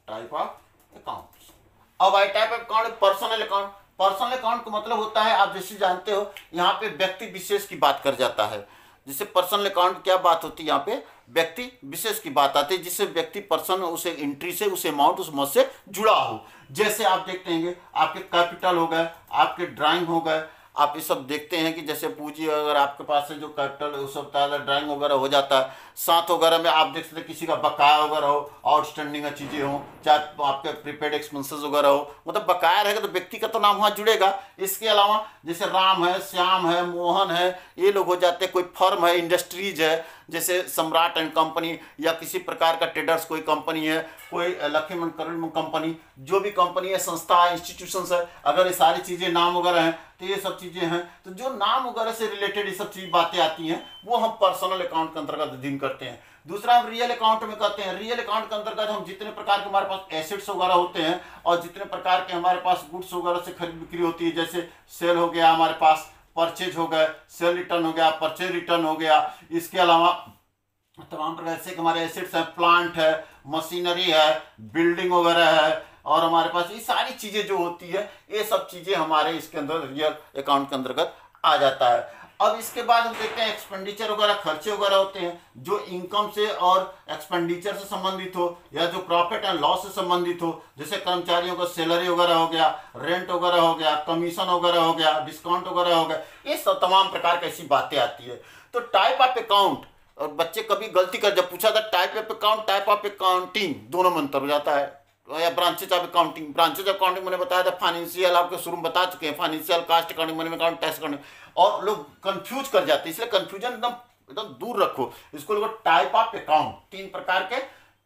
type of account. अब I type of account, personal account. Personal account का मतलब होता है, आप जैसे जानते हो, यहाँ पे व्यक्ति विशेष की बात कर जाता है। जिससे पर्सनल अकाउंट क्या बात होती है, यहाँ पे व्यक्ति विशेष की बात आती है, जिससे व्यक्ति पर्सन उसे एंट्री से, उस अमाउंट, उस मद से जुड़ा हो। जैसे आप देखते हैं आपके कैपिटल हो गए, आपके ड्राइंग हो गए, आप ये सब देखते हैं कि जैसे पूंजी अगर आपके पास से जो कैपिटल है, उस सब ड्राइंग वगैरह हो जाता है। साथ वगैरह में आप देख सकते हैं किसी का बकाया वगैरह हो, आउटस्टैंडिंग चीज़ें हो, चाहे आपके प्रीपेड एक्सपेंसेस वगैरह हो, मतलब बकाया रहेगा तो व्यक्ति का तो नाम वहाँ जुड़ेगा। इसके अलावा जैसे राम है, श्याम है, मोहन है, ये लोग हो जाते हैं। कोई फर्म है, इंडस्ट्रीज है, जैसे सम्राट एंड कंपनी, या किसी प्रकार का ट्रेडर्स कोई कंपनी है, कोई लक्ष्मण करण कंपनी, जो भी कंपनी है, संस्था है, इंस्टीट्यूशन है, अगर ये सारी चीज़ें नाम वगैरह हैं, तो ये सब चीज़ें हैं। तो जो नाम वगैरह से रिलेटेड ये सब चीज़ बातें आती हैं, वो हम पर्सनल अकाउंट के अंतर्गत अध्ययन करते हैं। दूसरा हम रियल अकाउंट में कहते हैं। रियल अकाउंट के अंतर्गत हम जितने प्रकार के हमारे पास एसेट्स वगैरह होते हैं, और जितने प्रकार के हमारे पास गुड्स वगैरह से खरीद बिक्री होती है, जैसे सेल हो गया हमारे पास, परचेज हो गया, सेल रिटर्न हो गया, परचेज रिटर्न हो गया। इसके अलावा तमाम प्रकार से हमारे एसेट्स हैं, प्लांट है, मशीनरी है, बिल्डिंग वगैरह है, और हमारे पास ये सारी चीज़ें जो होती है, ये सब चीज़ें हमारे इसके अंदर रियल अकाउंट के अंतर्गत आ जाता है। अब इसके बाद हम देखते हैं एक्सपेंडिचर वगैरह, खर्चे वगैरह होते हैं, जो इनकम से और एक्सपेंडिचर से संबंधित हो, या जो प्रॉफिट एंड लॉस से संबंधित हो। जैसे कर्मचारियों का सैलरी वगैरह हो गया, रेंट वगैरह हो गया, कमीशन वगैरह हो गया, डिस्काउंट वगैरह हो गया, ये सब तमाम प्रकार की ऐसी बातें आती है। तो टाइप ऑफ अकाउंट, और बच्चे कभी गलती कर, जब पूछा था type of account, type of accounting, दोनों में अंतर हो जाता है। या branches of accounting, branches of accounting मैंने बताया था, फाइनेंशियल आपके शुरू में बता चुके हैं, financial, cost accounting, management account, tax accounting, और लोग कंफ्यूज कर जाते हैं, इसलिए कंफ्यूजन एकदम दूर रखो। इसको लोग टाइप ऑफ अकाउंट, तीन प्रकार के,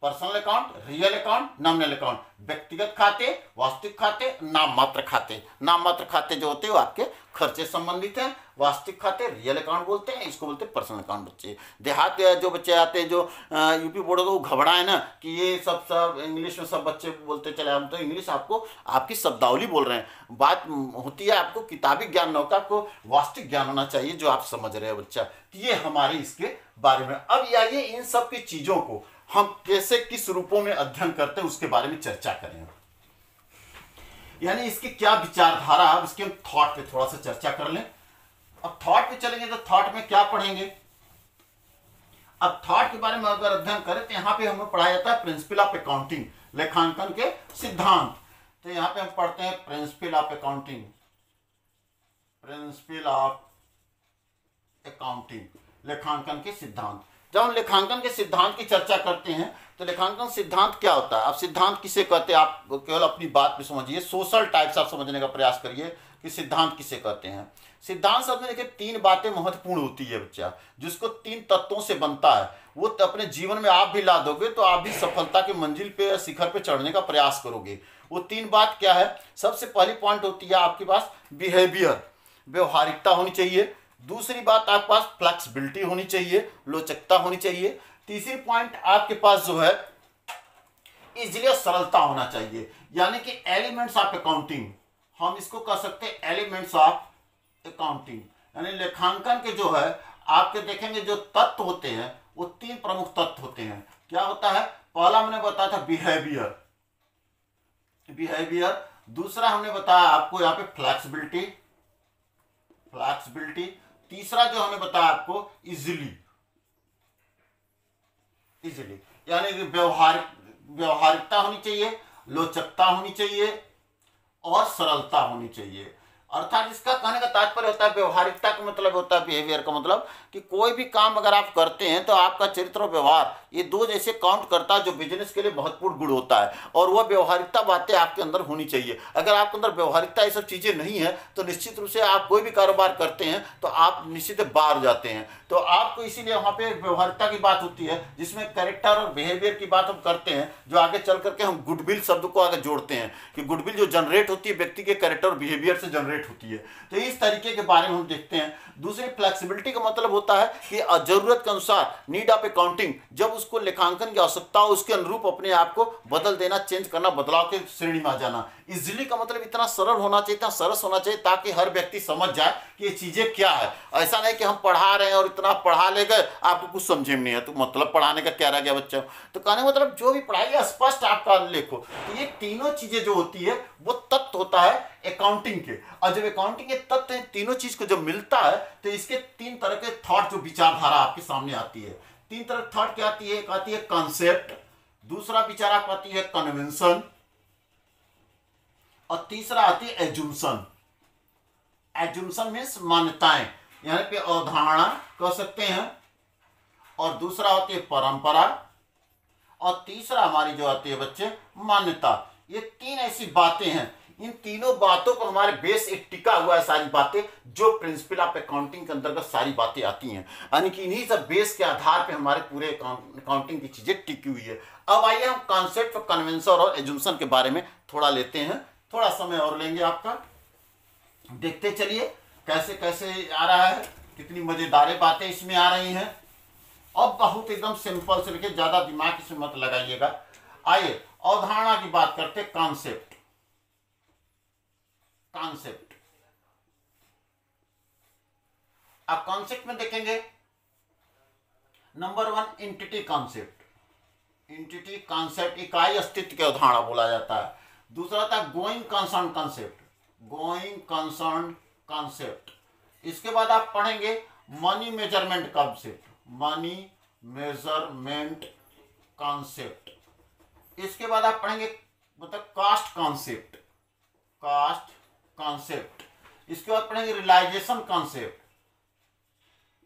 personal account, real account, nominal account. व्यक्तिगत खाते, वास्तविक खाते, नाम मात्र खाते। नाम मात्र खाते जो होते हैं वो आपके खर्चे संबंधित हैं। वास्तविक खाते रियल अकाउंट बोलते हैं, इसको बोलते हैं पर्सनल अकाउंट। बच्चे देहात जो बच्चे आते हैं, जो यूपी बोर्ड को घबराए ना कि ये सब इंग्लिश में सब बच्चे बोलते चले, हम तो इंग्लिश आपको आपकी शब्दावली बोल रहे हैं। बात होती है आपको किताबी ज्ञान न होता, आपको वास्तविक ज्ञान होना चाहिए जो आप समझ रहे हैं बच्चा। ये हमारे इसके बारे में। अब आइए इन सब की चीज़ों को हम कैसे किस रूपों में अध्ययन करते हैं उसके बारे में चर्चा करें। यानी इसकी क्या विचारधारा, अब इसके हम थॉट पे थोड़ा सा चर्चा कर लें। अब थॉट पे चलेंगे तो थॉट में क्या पढ़ेंगे, अब थॉट के बारे में अगर अध्ययन करें तो यहाँ पे हमें पढ़ाया जाता है प्रिंसिपल ऑफ अकाउंटिंग, लेखांकन के सिद्धांत। तो यहाँ पे हम पढ़ते हैं principle of accounting, principle of accounting, लेखांकन के सिद्धांत। जब हम लेखांकन के सिद्धांत की चर्चा करते हैं तो लेखांकन सिद्धांत क्या होता है, अब सिद्धांत किसे कहते हैं, आप केवल अपनी बात में समझिए, सोशल टाइप्स आप समझने का प्रयास करिए कि सिद्धांत किसे कहते हैं। सिद्धांत शब्द में देखिए तीन बातें महत्वपूर्ण होती है बच्चा, जिसको तीन तत्वों से बनता है, वो अपने जीवन में आप भी ला दोगे तो आप भी सफलता की मंजिल पे या शिखर पे चढ़ने का प्रयास करोगे। वो तीन बात क्या है, सबसे पहली पॉइंट होती है आपके पास बिहेवियर, व्यवहारिकता होनी चाहिए। दूसरी बात आपके पास फ्लेक्सिबिलिटी होनी चाहिए, लोचकता होनी चाहिए। तीसरी पॉइंट आपके पास जो है इजीली सरलता होना चाहिए, यानी कि एलिमेंट्स ऑफ अकाउंटिंग, हम इसको कह सकते हैं एलिमेंट्स ऑफ अकाउंटिंग। यानी लेखांकन के जो है आपके देखेंगे जो तत्व होते हैं वो तीन प्रमुख तत्व होते हैं। क्या होता है, पहला हमने बताया था बिहेवियर, बिहेवियर। दूसरा हमने बताया आपको यहाँ पे फ्लेक्सिबिलिटी, फ्लेक्सिबिलिटी। तीसरा जो हमने बताया आपको इजीली, इजीली यानी कि व्यवहारिकता होनी चाहिए, लोचकता होनी चाहिए और सरलता होनी चाहिए। अर्थात इसका कहने का तात्पर्य होता है, व्यवहारिकता का मतलब होता है, बिहेवियर का मतलब कि कोई भी काम अगर आप करते हैं तो आपका चरित्र और व्यवहार ये दो जैसे काउंट करता है, जो बिजनेस के लिए महत्वपूर्ण गुण होता है, और वह व्यवहारिकता बातें आपके अंदर होनी चाहिए। अगर आपके अंदर व्यवहारिकता ये सब चीज़ें नहीं है तो निश्चित रूप से आप कोई भी कारोबार करते हैं तो आप निश्चित बाहर जाते हैं। तो आपको इसीलिए वहाँ पे व्यवहारिकता की बात होती है, जिसमें कैरेक्टर और बिहेवियर की बात हम करते हैं, जो आगे चल करके हम गुडविल शब्द को आगे जोड़ते हैं कि गुडविल जो जनरेट होती है व्यक्ति के कैरेक्टर और बिहेवियर से जनरेट होती है। तो इस तरीके के बारे में हम देखते हैं। दूसरी फ्लेक्सिबिलिटी का मतलब होता है कि जरूरत के अनुसार, नीड ऑफ अकाउंटिंग, जब उसको लेखांकन की आवश्यकता हो उसके अनुरूप अपने आप को बदल देना, चेंज करना, बदलाव के श्रेणी में आ जाना। इजीली का मतलब इतना सरल होना चाहिए, इतना सरस होना चाहिए ताकि हर व्यक्ति समझ जाए कि ये चीजें क्या है। ऐसा नहीं कि हम पढ़ा रहे हैं और इतना पढ़ा ले गए आपको कुछ समझे में नहीं है तो मतलब पढ़ाने का क्या रह गया बच्चा। तो कहने का मतलब जो भी पढ़ाई है स्पष्ट आपका लिखो। तो ये तीनों चीजें जो होती है वो तत्व होता है अकाउंटिंग के, और जब अकाउंटिंग के तत्व हैं तीनों चीज को जब मिलता है तो इसके तीन तरह के थॉट जो विचारधारा आपके सामने आती है। तीन तरह की थॉट क्या आती है, एक आती है कॉन्सेप्ट, दूसरा विचार आपको आती है कन्वेंशन, और तीसरा आती है एज्यूम्शन। एज्यूम्शन मीन्स मान्यताएं, यानी पे अवधारणा कह सकते हैं, और दूसरा होती है परंपरा, और तीसरा हमारी जो आती है बच्चे मान्यता। ये तीन ऐसी बातें हैं, इन तीनों बातों पर हमारे बेस एक टिका हुआ है, सारी बातें जो प्रिंसिपल ऑफ अकाउंटिंग के अंतर्गत सारी बातें आती हैं, यानी कि इन्हीं सब बेस के आधार पे हमारे पूरे अकाउंटिंग की चीजें टिकी हुई है। अब आइए हम कॉन्सेप्ट, कन्वेंशन और एज्यूम्शन के बारे में थोड़ा लेते हैं, थोड़ा समय और लेंगे आपका, देखते चलिए कैसे कैसे आ रहा है, कितनी मजेदार बातें इसमें आ रही हैं। अब बहुत एकदम सिंपल से लेके ज्यादा दिमाग इसमें मत लगाइएगा। आइए अवधारणा की बात करते, कॉन्सेप्ट। कॉन्सेप्ट, अब कॉन्सेप्ट में देखेंगे number one entity concept. Entity concept इकाई अस्तित्व की अवधारणा बोला जाता है। दूसरा था going concern concept, going concern concept. इसके बाद आप पढ़ेंगे money measurement concept, money measurement concept. इसके बाद आप पढ़ेंगे मतलब कास्ट कॉन्सेप्ट, कास्ट कॉन्सेप्ट। इसके बाद पढ़ेंगे रियलाइजेशन कॉन्सेप्ट,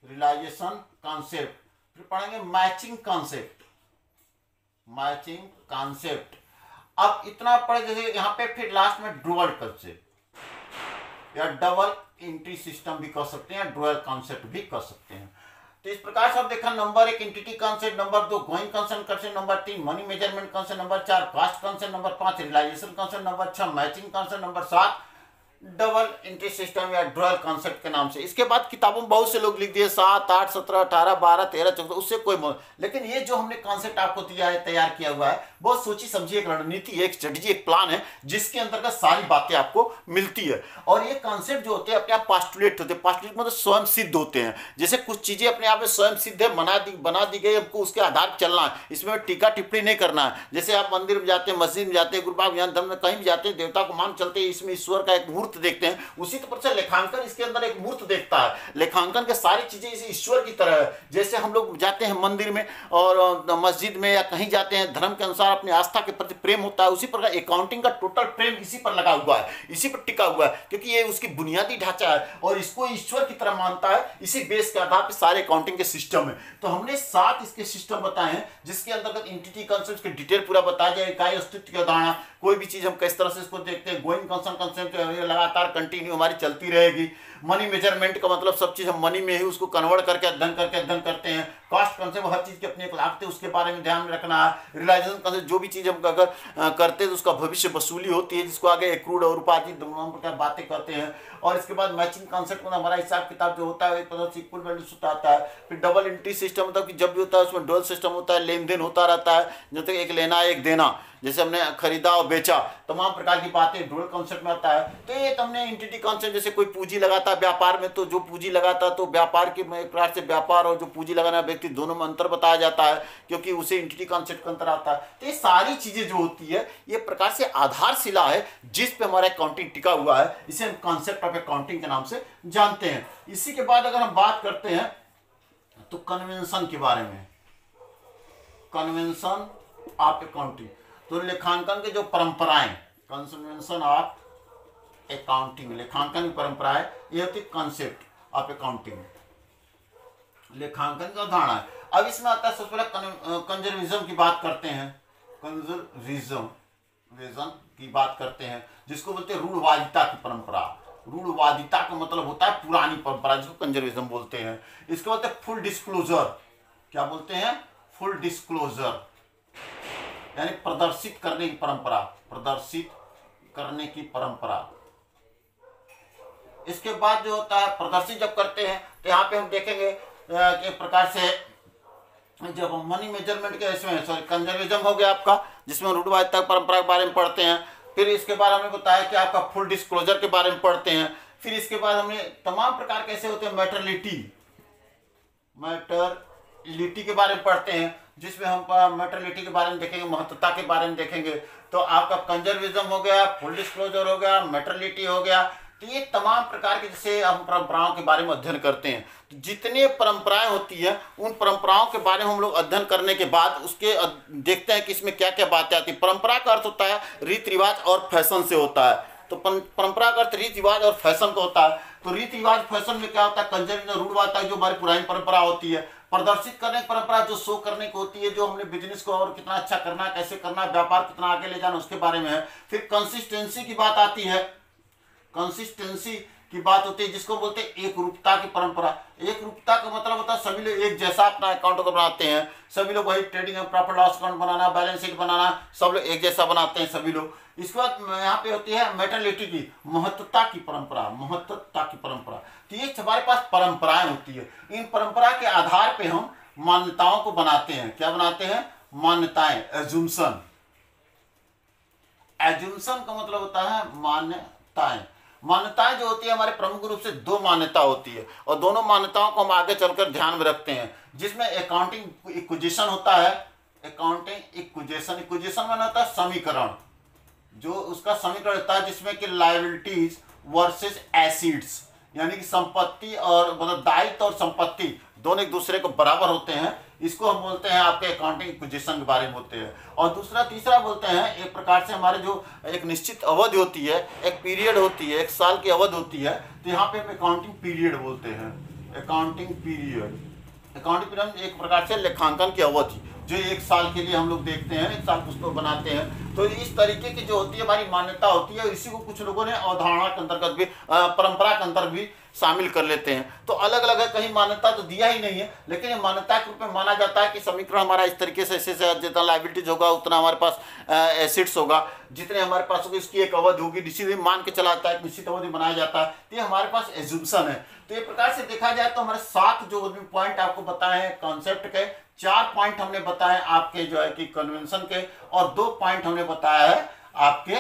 रियलाइजेशन कॉन्सेप्ट। फिर पढ़ेंगे मैचिंग कॉन्सेप्ट, मैचिंग कॉन्सेप्ट। अब इतना पढ़े, जैसे यहाँ पे फिर लास्ट में ड्यूअल कॉन्सेप्ट या डबल एंट्री सिस्टम भी कह सकते हैं, ड्यूअल कॉन्सेप्ट भी कह सकते हैं। तो इस प्रकार से आप देखा, नंबर एक एंटिटी कॉन्सेप्ट, नंबर दो गोइंग कंसर्न कॉन्सेप्ट, नंबर तीन मनी मेजरमेंट कॉन्सेप्ट, नंबर चार कास्ट कॉन्सेप्ट, नंबर पांच रियलाइजेशन कॉन्सेप्ट, नंबर छह मैचिंग कॉन्सेप्ट, नंबर सात डबल एंट्री सिस्टम या ड्यूअल कॉन्सेप्ट के नाम से। इसके बाद किताबों में बहुत से लोग लिख दिए 7, 8, 17, 18, 12, 13, 14, उससे कोई लेकिन ये जो हमने कॉन्सेप्ट आपको दिया है, तैयार किया हुआ है, बहुत सोची समझी एक रणनीति है, एक स्ट्रेटजी, एक प्लान है, जिसके अंतर्गत सारी बातें आपको मिलती है। और ये कॉन्सेप्ट जो होते हैं अपने आप पास्टुलेट होते हैं, पास्टुलेट मतलब स्वयं सिद्ध होते हैं। जैसे कुछ चीजें अपने आप में स्वयं सिद्ध है, बना दी गई, हमको उसके आधार पर चलना है, इसमें टीका टिप्पणी नहीं करना है। जैसे आप मंदिर में जाते हैं, मस्जिद में जाते हैं, गुरुबाग ज्ञान धर्म में कहीं भी जाते हैं, देवता को मान चलते हैं, इसमें ईश्वर का एक मूर्त मूर्त देखते हैं, उसी तरह से लेखांकन इसके अंदर एक मूर्त देखता है। लेखांकन के सारी चीजें इस ईश्वर की तरह है। जैसे हम लोग जाते हैं मंदिर में और मस्जिद में या कहीं जाते हैं, धर्म के अनुसार अपनी आस्था के प्रति प्रेम होता है, उसी प्रकार अकाउंटिंग का टोटल प्रेम इसी पर लगा हुआ है, इसी पर टिका हुआ है, क्योंकि ये उसकी बुनियादी ढांचा है और इसको ईश्वर की तरह मानता है। इसी बेस के आधार पर सारे अकाउंटिंग के सिस्टम है। तो हमने 7 इसके सिस्टम बताए हैं, जिसके अंतर्गत एंटिटी कंसेप्ट की डिटेल पूरा बताया जाए, इकाई अस्तित्व की अवधारणा, कोई भी चीज हम किस तरह से इसको देखते हैं, गोइंग कंसर्न कंसेप्ट लगातार कंटिन्यू हमारी चलती रहेगी। मनी मेजरमेंट का मतलब सब चीज हम मनी में ही उसको कन्वर्ट करके अध्ययन करते हैं। कॉस्ट कंसेप्ट, हर चीज की अपनी एक लागत है, उसके बारे में ध्यान में रखना है। रियलाइजेशन कंसेप्ट, जो भी चीज हम अगर करते हैं तो उसका भविष्य वसूली होती है, जिसको आगे एक्रूड और उपार्जित दोनों प्रकार बातें करते हैं। और इसके बाद मैचिंग कंसेप्ट में हमारा हिसाब किताब जो होता है एक तरह से इक्वल वैल्यू सूत्र आता है। फिर डबल एंट्री सिस्टम, मतलब कि जब भी होता है उसमें डुअल सिस्टम होता है, लेन देन होता रहता है, जब तक एक लेना एक देना, जैसे हमने खरीदा और बेचा, तमाम प्रकार की बातें डुअल कॉन्सेप्ट में आता है। तो ये हमने एंटिटी कॉन्सेप्ट, जैसे कोई पूंजी लगाता है व्यापार में, तो जो पूंजी लगाता है तो व्यापार के एक प्रकार से व्यापार और जो पूंजी लगाना व्यक्ति दोनों में अंतर बताया जाता है, क्योंकि उसे एंटिटी कॉन्सेप्ट का अंतर आता है। तो ये सारी चीजें जो होती है ये प्रकार से आधारशिला है जिस पे हमारा अकाउंटिंग टिका हुआ है। इसे हम कॉन्सेप्ट ऑफ अकाउंटिंग के नाम से जानते हैं। इसी के बाद अगर हम बात करते हैं तो कन्वेंशन के बारे में, कन्वेंशन ऑफ अकाउंटिंग, तो लेखांकन के जो परंपराएं, कन्वेंशन ऑफ अकाउंटिंग, लेखांकन की परंपराएं, ये होती कॉन्सेप्ट ऑफ अकाउंटिंग, लेखांकन का अवधारणा है। अब इसमें आता है सबसे पहले कंजर्विज्म की बात करते हैं, कंजर्विज्म की बात करते हैं, जिसको बोलते हैं रूढ़वादिता की परंपरा। रूढ़वादिता का मतलब होता है पुरानी परंपरा, जिसको कंजर्विज्म बोलते हैं। इसको बोलते हैं फुल डिस्क्लोजर, क्या बोलते हैं? फुल डिस्क्लोजर, यानी प्रदर्शित करने की परंपरा, प्रदर्शित करने की परंपरा। इसके बाद जो होता है प्रदर्शित जब करते हैं तो यहाँ पे हम देखेंगे कि एक प्रकार से जब हम मनी मेजरमेंट के इसमें सॉरी कंजर्विज्म हो गया आपका, जिसमें रूढ़वादिता परंपरा के बारे में पढ़ते हैं। फिर इसके बाद हमने बताया कि आपका फुल डिस्क्लोजर के बारे में पढ़ते हैं। फिर इसके बाद हमने तमाम प्रकार कैसे होते हैं, मैटरलिटी के बारे में पढ़ते हैं, जिसमें हम मैटरलिटी के बारे में देखेंगे, महत्वता के बारे में देखेंगे। तो आपका कंजर्विज्म हो गया, फुल डिस्क्लोजर हो गया, मैटरलिटी हो गया। तो ये तमाम प्रकार के जैसे हम परंपराओं के बारे में अध्ययन करते हैं। तो जितने परंपराएं होती है उन परंपराओं के बारे में हम लोग अध्ययन करने के बाद उसके देखते हैं कि इसमें क्या क्या बातें आती है। परंपरा का अर्थ होता है रीति रिवाज और फैशन से होता है। तो परंपरा का अर्थ रीति रिवाज और फैशन का होता है। तो रीति रिवाज फैशन में क्या होता है, कंजर्विज्म रूढ़वादिता जो हमारी पुरानी परंपरा होती है। प्रदर्शित करने की परंपरा जो शो करने की होती है, जो हमने बिजनेस को और कितना अच्छा करना है, कैसे करना है, व्यापार कितना आगे ले जाना, उसके बारे में है। फिर कंसिस्टेंसी की बात आती है, कंसिस्टेंसी की बात होती है, जिसको बोलते हैं एक रूपता की परंपरा। एक रूपता का मतलब होता है सभी लोग एक जैसा अपना अकाउंट को बनाते हैं, सभी लोग वही trading and profit loss account बनाना, बैलेंस शीट बनाना, सब लोग एक जैसा बनाते हैं सभी लोग। इसके बाद यहाँ पे होती है मैटरलिटी की, महत्वता की परंपरा, महत्वता की परंपरा। तो ये हमारे पास परंपराएं होती है। इन परंपरा के आधार पे हम मान्यताओं को बनाते हैं। क्या बनाते हैं? मान्यताएं, एज्यूम्शन। एज्यूम्शन का मतलब होता है मान्यताएं। मान्यताएं जो होती है हमारे प्रमुख रूप से 2 मान्यता होती है, और दोनों मान्यताओं को हम आगे चलकर ध्यान में रखते हैं, जिसमें अकाउंटिंग इक्विजिशन होता है। अकाउंटिंग इक्विजिशन, इक्विजिशन माने होता है समीकरण, जो उसका समीकरण होता है जिसमें कि लायबिलिटीज वर्सेस एसिड्स, यानी कि संपत्ति और मतलब दायित्व और संपत्ति दोनों एक दूसरे को बराबर होते हैं। इसको हम बोलते हैं आपके अकाउंटिंग इक्विजिशन के बारे में होते हैं। और दूसरा तीसरा बोलते हैं एक प्रकार से हमारे जो एक निश्चित अवधि होती है, एक पीरियड होती है, 1 साल की अवधि होती है, तो यहाँ पे हम अकाउंटिंग पीरियड बोलते हैं। अकाउंटिंग पीरियड, अकाउंटिंग पीरियड एक प्रकार से लेखांकन की अवधि जो 1 साल के लिए हम लोग देखते हैं, 1 साल पुस्तक बनाते हैं। तो इस तरीके की जो होती है हमारी मान्यता होती है। इसी को कुछ लोगों ने अवधारणा के अंतर्गत भी, परंपरा के अंतर भी शामिल कर लेते हैं। तो अलग अलग है, कहीं मान्यता तो दिया ही नहीं है, लेकिन ये मान्यता के रूप में माना जाता है कि समीकरण हमारा इस तरीके से ऐसे जितना लायबिलिटीज होगा उतना हमारे पास एसिड्स होगा, जितने हमारे पास होगी उसकी एक अवधि होगी, निश्चित मान के चला जाता है, निश्चित अवधि बनाया जाता है। तो ये हमारे पास एज्यूम्शन है। तो ये प्रकार से देखा जाए तो हमारे 7 जो पॉइंट आपको बताए हैं कॉन्सेप्ट के, 4 पॉइंट हमने बताए आपके जो है कि कन्वेंशन के, और 2 पॉइंट हमने बताया है आपके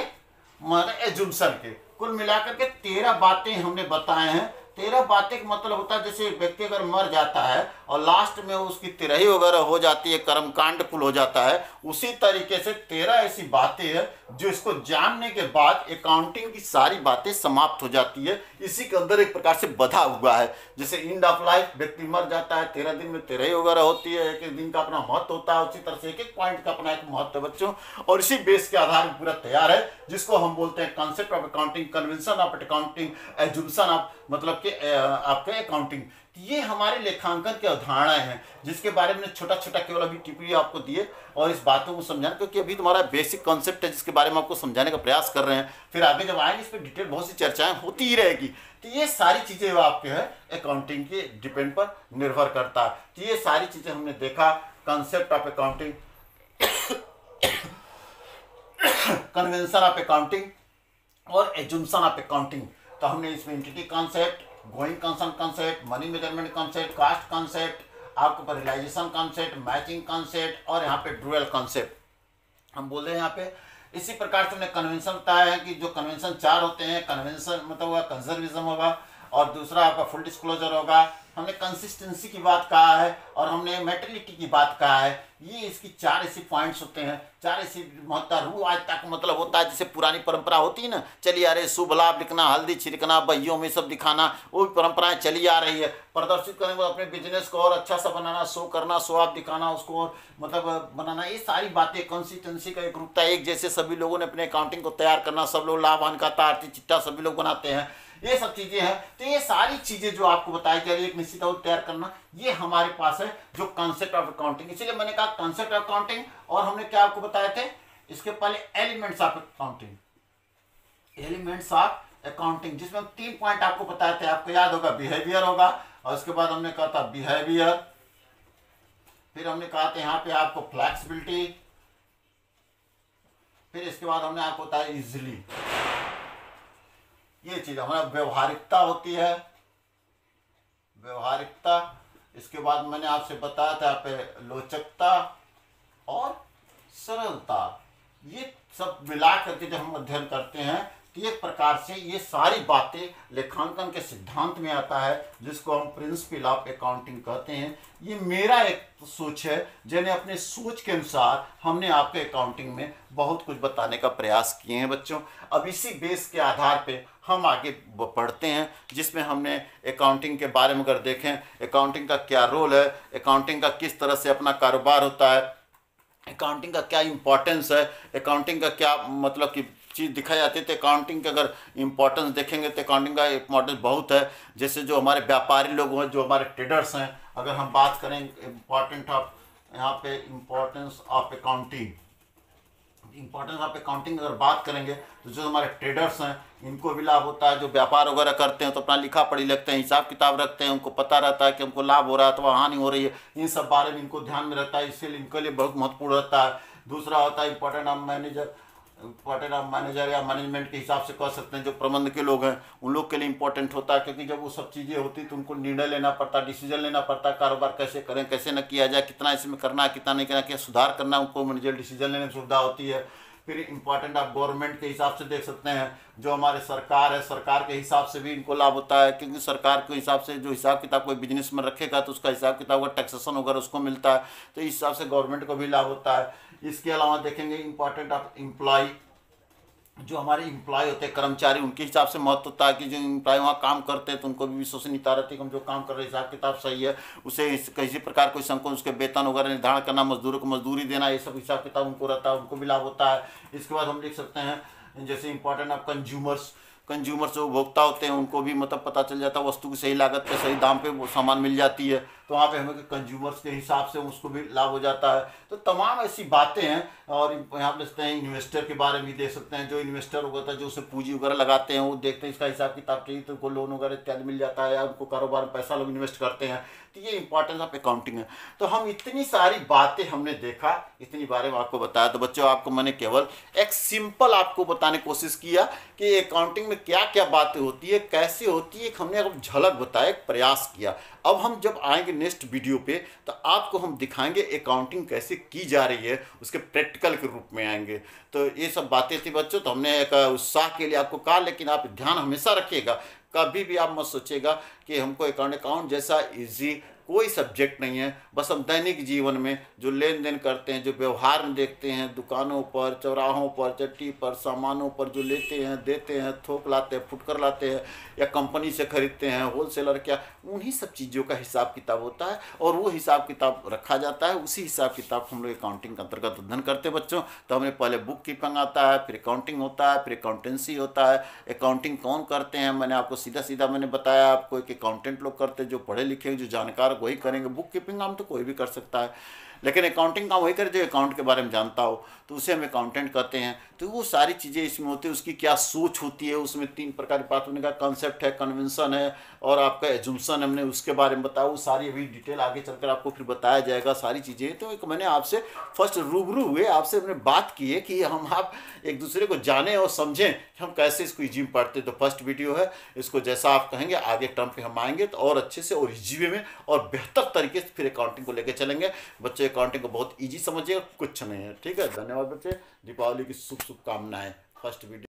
एज्यूम्शन के। कुल मिलाकर के 13 बातें हमने बताए हैं। 13 बातें का मतलब होता है जैसे एक व्यक्ति अगर मर जाता है और लास्ट में उसकी तिरही वगैरह हो जाती है, कर्मकांड कुल हो जाता है, उसी तरीके से 13 ऐसी बातें हैं जो इसको जानने के बाद अकाउंटिंग की सारी बातें समाप्त हो जाती है। इसी के अंदर एक प्रकार से बधा हुआ है। जैसे एंड ऑफ लाइफ, व्यक्ति मर जाता है, 13 दिन में तिरही वगैरह होती है, एक एक दिन का अपना महत्व होता है, उसी तरह से एक एक पॉइंट का अपना एक महत्व है बच्चों। और इसी बेस के आधार पर पूरा तैयार है, जिसको हम बोलते हैं concept of accounting, convention of accounting, assumption of मतलब कि आपके अकाउंटिंग। ये हमारे लेखांकन की अवधारणाएं हैं, जिसके बारे में छोटा छोटा केवल अभी टिप्पणी आपको दिए और इस बातों को समझाना, क्योंकि अभी तुम्हारा बेसिक कॉन्सेप्ट है जिसके बारे में आपको समझाने का प्रयास कर रहे हैं। फिर आगे जब आएंगे इस पर डिटेल बहुत सी चर्चाएं होती ही रहेगी। तो ये सारी चीजें आपके हैं अकाउंटिंग के डिपेंड पर निर्भर करता है। तो ये सारी चीजें हमने देखा, concept of accounting, convention of accounting और एजुम्पशन ऑफ अकाउंटिंग। तो हमने इसमें entity concept, going concern concept, money measurement concept, cost concept, आपको रियलाइजेशन कॉन्सेप्ट, मैचिंग कॉन्सेप्ट और यहाँ पे ड्यूअल कॉन्सेप्ट हम बोल रहे हैं यहाँ पे। इसी प्रकार से हमने कन्वेंशन बताया है कि जो कन्वेंशन 4 होते हैं, कन्वेंशन मतलब होगा कंजर्विज्म होगा, और दूसरा आपका फुल डिस्क्लोजर होगा। हमने कंसिस्टेंसी की बात कहा है और हमने मेटेरियलिटी की बात कहा है। ये इसकी 4 ऐसी पॉइंट्स होते हैं, 4 ऐसी महत्ता। रू आज तक मतलब होता है जैसे पुरानी परंपरा होती है ना, चलिए अरे शुभ लाभ लिखना, हल्दी छिड़कना, बहियों में सब दिखाना, वो भी परंपराएं चली आ रही है। प्रदर्शित करने के बाद अपने बिजनेस को और अच्छा सा बनाना, शो करना, शो ऑफ दिखाना, उसको और मतलब बनाना, ये सारी बातें कंसिस्टेंसी का एक रूपता, एक जैसे सभी लोगों ने अपने अकाउंटिंग को तैयार करना, सब लोग लाभ हानि खाता, आर्थिक चिट्ठा सभी लोग बनाते हैं, ये सब चीजें हैं। तो ये सारी चीजें जो आपको बताई जा रही है एक निश्चित तैयार करना, ये हमारे पास है जो कॉन्सेप्ट ऑफ अकाउंटिंग। इसीलिए मैंने कहा कॉन्सेप्ट ऑफ अकाउंटिंग, और हमने क्या आपको बताए थे इसके पहले elements of accounting, elements of accounting, जिसमें हम 3 पॉइंट आपको बताए थे। आपको याद होगा बिहेवियर होगा, और उसके बाद हमने कहा था बिहेवियर, फिर हमने कहा था यहाँ पे आपको फ्लेक्सिबिलिटी, फिर इसके बाद हमने आपको बताया इजिली। ये चीज हमारा व्यवहारिकता होती है, व्यवहारिकता। इसके बाद मैंने आपसे बताया था पे लोचकता और सरलता। ये सब मिला करके जब हम अध्ययन करते हैं तो एक प्रकार से ये सारी बातें लेखांकन के सिद्धांत में आता है, जिसको हम प्रिंसिपल ऑफ अकाउंटिंग कहते हैं। ये मेरा एक सोच है, जिन्हें अपने सोच के अनुसार हमने आपके अकाउंटिंग में बहुत कुछ बताने का प्रयास किए हैं बच्चों। अब इसी बेस के आधार पे हम आगे पढ़ते हैं, जिसमें हमने अकाउंटिंग के बारे में अगर देखें, अकाउंटिंग का क्या रोल है, अकाउंटिंग का किस तरह से अपना कारोबार होता है, अकाउंटिंग का क्या इम्पोर्टेंस है, अकाउंटिंग का क्या मतलब कि चीज़ दिखाई जाती है। तो अकाउंटिंग का अगर इम्पोर्टेंस देखेंगे तो अकाउंटिंग का इम्पोर्टेंस बहुत है। जैसे जो हमारे व्यापारी लोग हैं, जो हमारे ट्रेडर्स हैं, अगर हम बात करें इम्पोर्टेंट ऑफ यहाँ पे importance of accounting, importance of accounting अगर बात करेंगे तो जो हमारे ट्रेडर्स हैं इनको भी लाभ होता है। जो व्यापार वगैरह करते हैं तो अपना लिखा पढ़ी लगते हैं, हिसाब किताब रखते हैं, उनको पता रहता है कि हमको लाभ हो रहा है अथवा हानि हो रही है, इन सब बारे में इनको ध्यान में रहता है, इसलिए इनके लिए बहुत महत्वपूर्ण रहता है। दूसरा होता है important of manager, important of manager या मैनेजमेंट के हिसाब से कह सकते हैं, जो प्रबंध के लोग हैं उन लोग के लिए इंपॉर्टेंट होता है, क्योंकि जब वो सब चीज़ें होती तो उनको निर्णय लेना पड़ता, डिसीजन लेना पड़ता, कारोबार कैसे करें कैसे न किया जाए, कितना इसमें करना है कितना नहीं करना, क्या सुधार करना है, उनको मैनेजर डिसीजन लेने में सुविधा होती है। फिर इंपॉर्टेंट आप गवर्नमेंट के हिसाब से देख सकते हैं, जो हमारे सरकार है, सरकार के हिसाब से भी इनको लाभ होता है, क्योंकि सरकार के हिसाब से जो हिसाब किताब कोई बिजनेस में रखेगा तो उसका हिसाब किताब का टैक्सेशन वगैरह उसको मिलता है, तो इस हिसाब से गवर्नमेंट को भी लाभ होता है। इसके अलावा देखेंगे इंपॉर्टेंट ऑफ एम्प्लॉय, जो हमारे एम्प्लॉय होते हैं कर्मचारी, उनके हिसाब से महत्व होता है कि जो एम्प्लॉय वहाँ काम करते हैं तो उनको भी विश्वसनीयता रहती है कि हम जो काम कर रहे हैं हिसाब किताब सही है, उसे किसी प्रकार कोई संकोच, उसके वेतन वगैरह निर्धारण करना, मजदूरों को मजदूरी देना, ये सब हिसाब किताब उनको रहता है, उनको भी लाभ होता है। इसके बाद हम लिख सकते हैं जैसे इंपॉर्टेंट ऑफ कंज्यूमर्स, कंज्यूमर जो उपभोक्ता होते हैं उनको भी मतलब पता चल जाता है, वस्तु की सही लागत पे सही दाम पे वो सामान मिल जाती है, तो वहाँ पे हमें कंज्यूमर्स के हिसाब से उसको भी लाभ हो जाता है। तो तमाम ऐसी बातें हैं। और यहाँ पे देखते हैं इन्वेस्टर के बारे में भी देख सकते हैं, जो इन्वेस्टर होता है जो उसे पूंजी वगैरह लगाते हैं, वो देखते हैं इसका हिसाब किताब चाहिए तो उनको लोन वगैरह इत्यादि मिल जाता है, या उनको कारोबार में पैसा लोग इन्वेस्ट करते हैं, तो ये इंपॉर्टेंस ऑफ अकाउंटिंग है। तो हम इतनी सारी बातें हमने देखा, इतनी बारे में आपको बताया। तो बच्चों आपको मैंने केवल एक सिंपल आपको बताने की कोशिश किया कि अकाउंटिंग में क्या क्या बातें होती है, कैसे होती है, हमने एक झलक बताया, एक प्रयास किया। अब हम जब आएंगे नेक्स्ट वीडियो पे तो आपको हम दिखाएंगे अकाउंटिंग कैसे की जा रही है, उसके प्रैक्टिकल के रूप में आएंगे। तो ये सब बातें थी बच्चों, तो हमने एक उत्साह के लिए आपको कहा, लेकिन आप ध्यान हमेशा रखिएगा कभी भी आप मत सोचिएगा कि हमको अकाउंट जैसा इजी कोई सब्जेक्ट नहीं है। बस हम दैनिक जीवन में जो लेन देन करते हैं, जो व्यवहार में देखते हैं, दुकानों पर, चौराहों पर, चट्टी पर, सामानों पर जो लेते हैं, देते हैं, थोक लाते हैं, फुटकर लाते हैं, या कंपनी से खरीदते हैं, होलसेलर क्या, उन्हीं सब चीज़ों का हिसाब किताब होता है और वो हिसाब किताब रखा जाता है। उसी हिसाब किताब हम लोग अकाउंटिंग के अंतर्गत अध्ययन करते हैं बच्चों। तो हमें पहले बुक कीपिंग आता है, फिर अकाउंटिंग होता है, फिर अकाउंटेंसी होता है। अकाउंटिंग कौन करते हैं, मैंने आपको सीधा सीधा मैंने बताया आपको कि अकाउंटेंट लोग करते हैं, जो पढ़े लिखे हैं, जो जानकार वही करेंगे। बुक कीपिंग काम तो कोई भी कर सकता है, लेकिन अकाउंटिंग काम वही करे जो अकाउंट के बारे में जानता हो, तो उसे हम अकाउंटेंट कहते हैं। तो वो सारी चीज़ें इसमें होती है, उसकी क्या सोच होती है, उसमें 3 प्रकार की बात होने का कंसेप्ट है, कन्वेंशन है और आपका एजुम्पशन, हमने उसके बारे में बताया। वो सारी अभी डिटेल आगे चलकर आपको फिर बताया जाएगा सारी चीज़ें। तो एक मैंने आपसे फर्स्ट रूबरू हुए, आपसे हमने बात की है कि हम आप एक दूसरे को जाने और समझें कि हम कैसे इसको ईजी में पढ़ते। तो फर्स्ट वीडियो है, इसको जैसा आप कहेंगे आगे टर्म पे हम आएंगे तो और अच्छे से और ईजी वे में और बेहतर तरीके से फिर अकाउंटिंग को लेकर चलेंगे। बच्चे अकाउंटिंग को बहुत ईजी समझिए, कुछ नहीं है। ठीक है, धन्यवाद बच्चे। दीपावली की शुभकामनाएं। First video.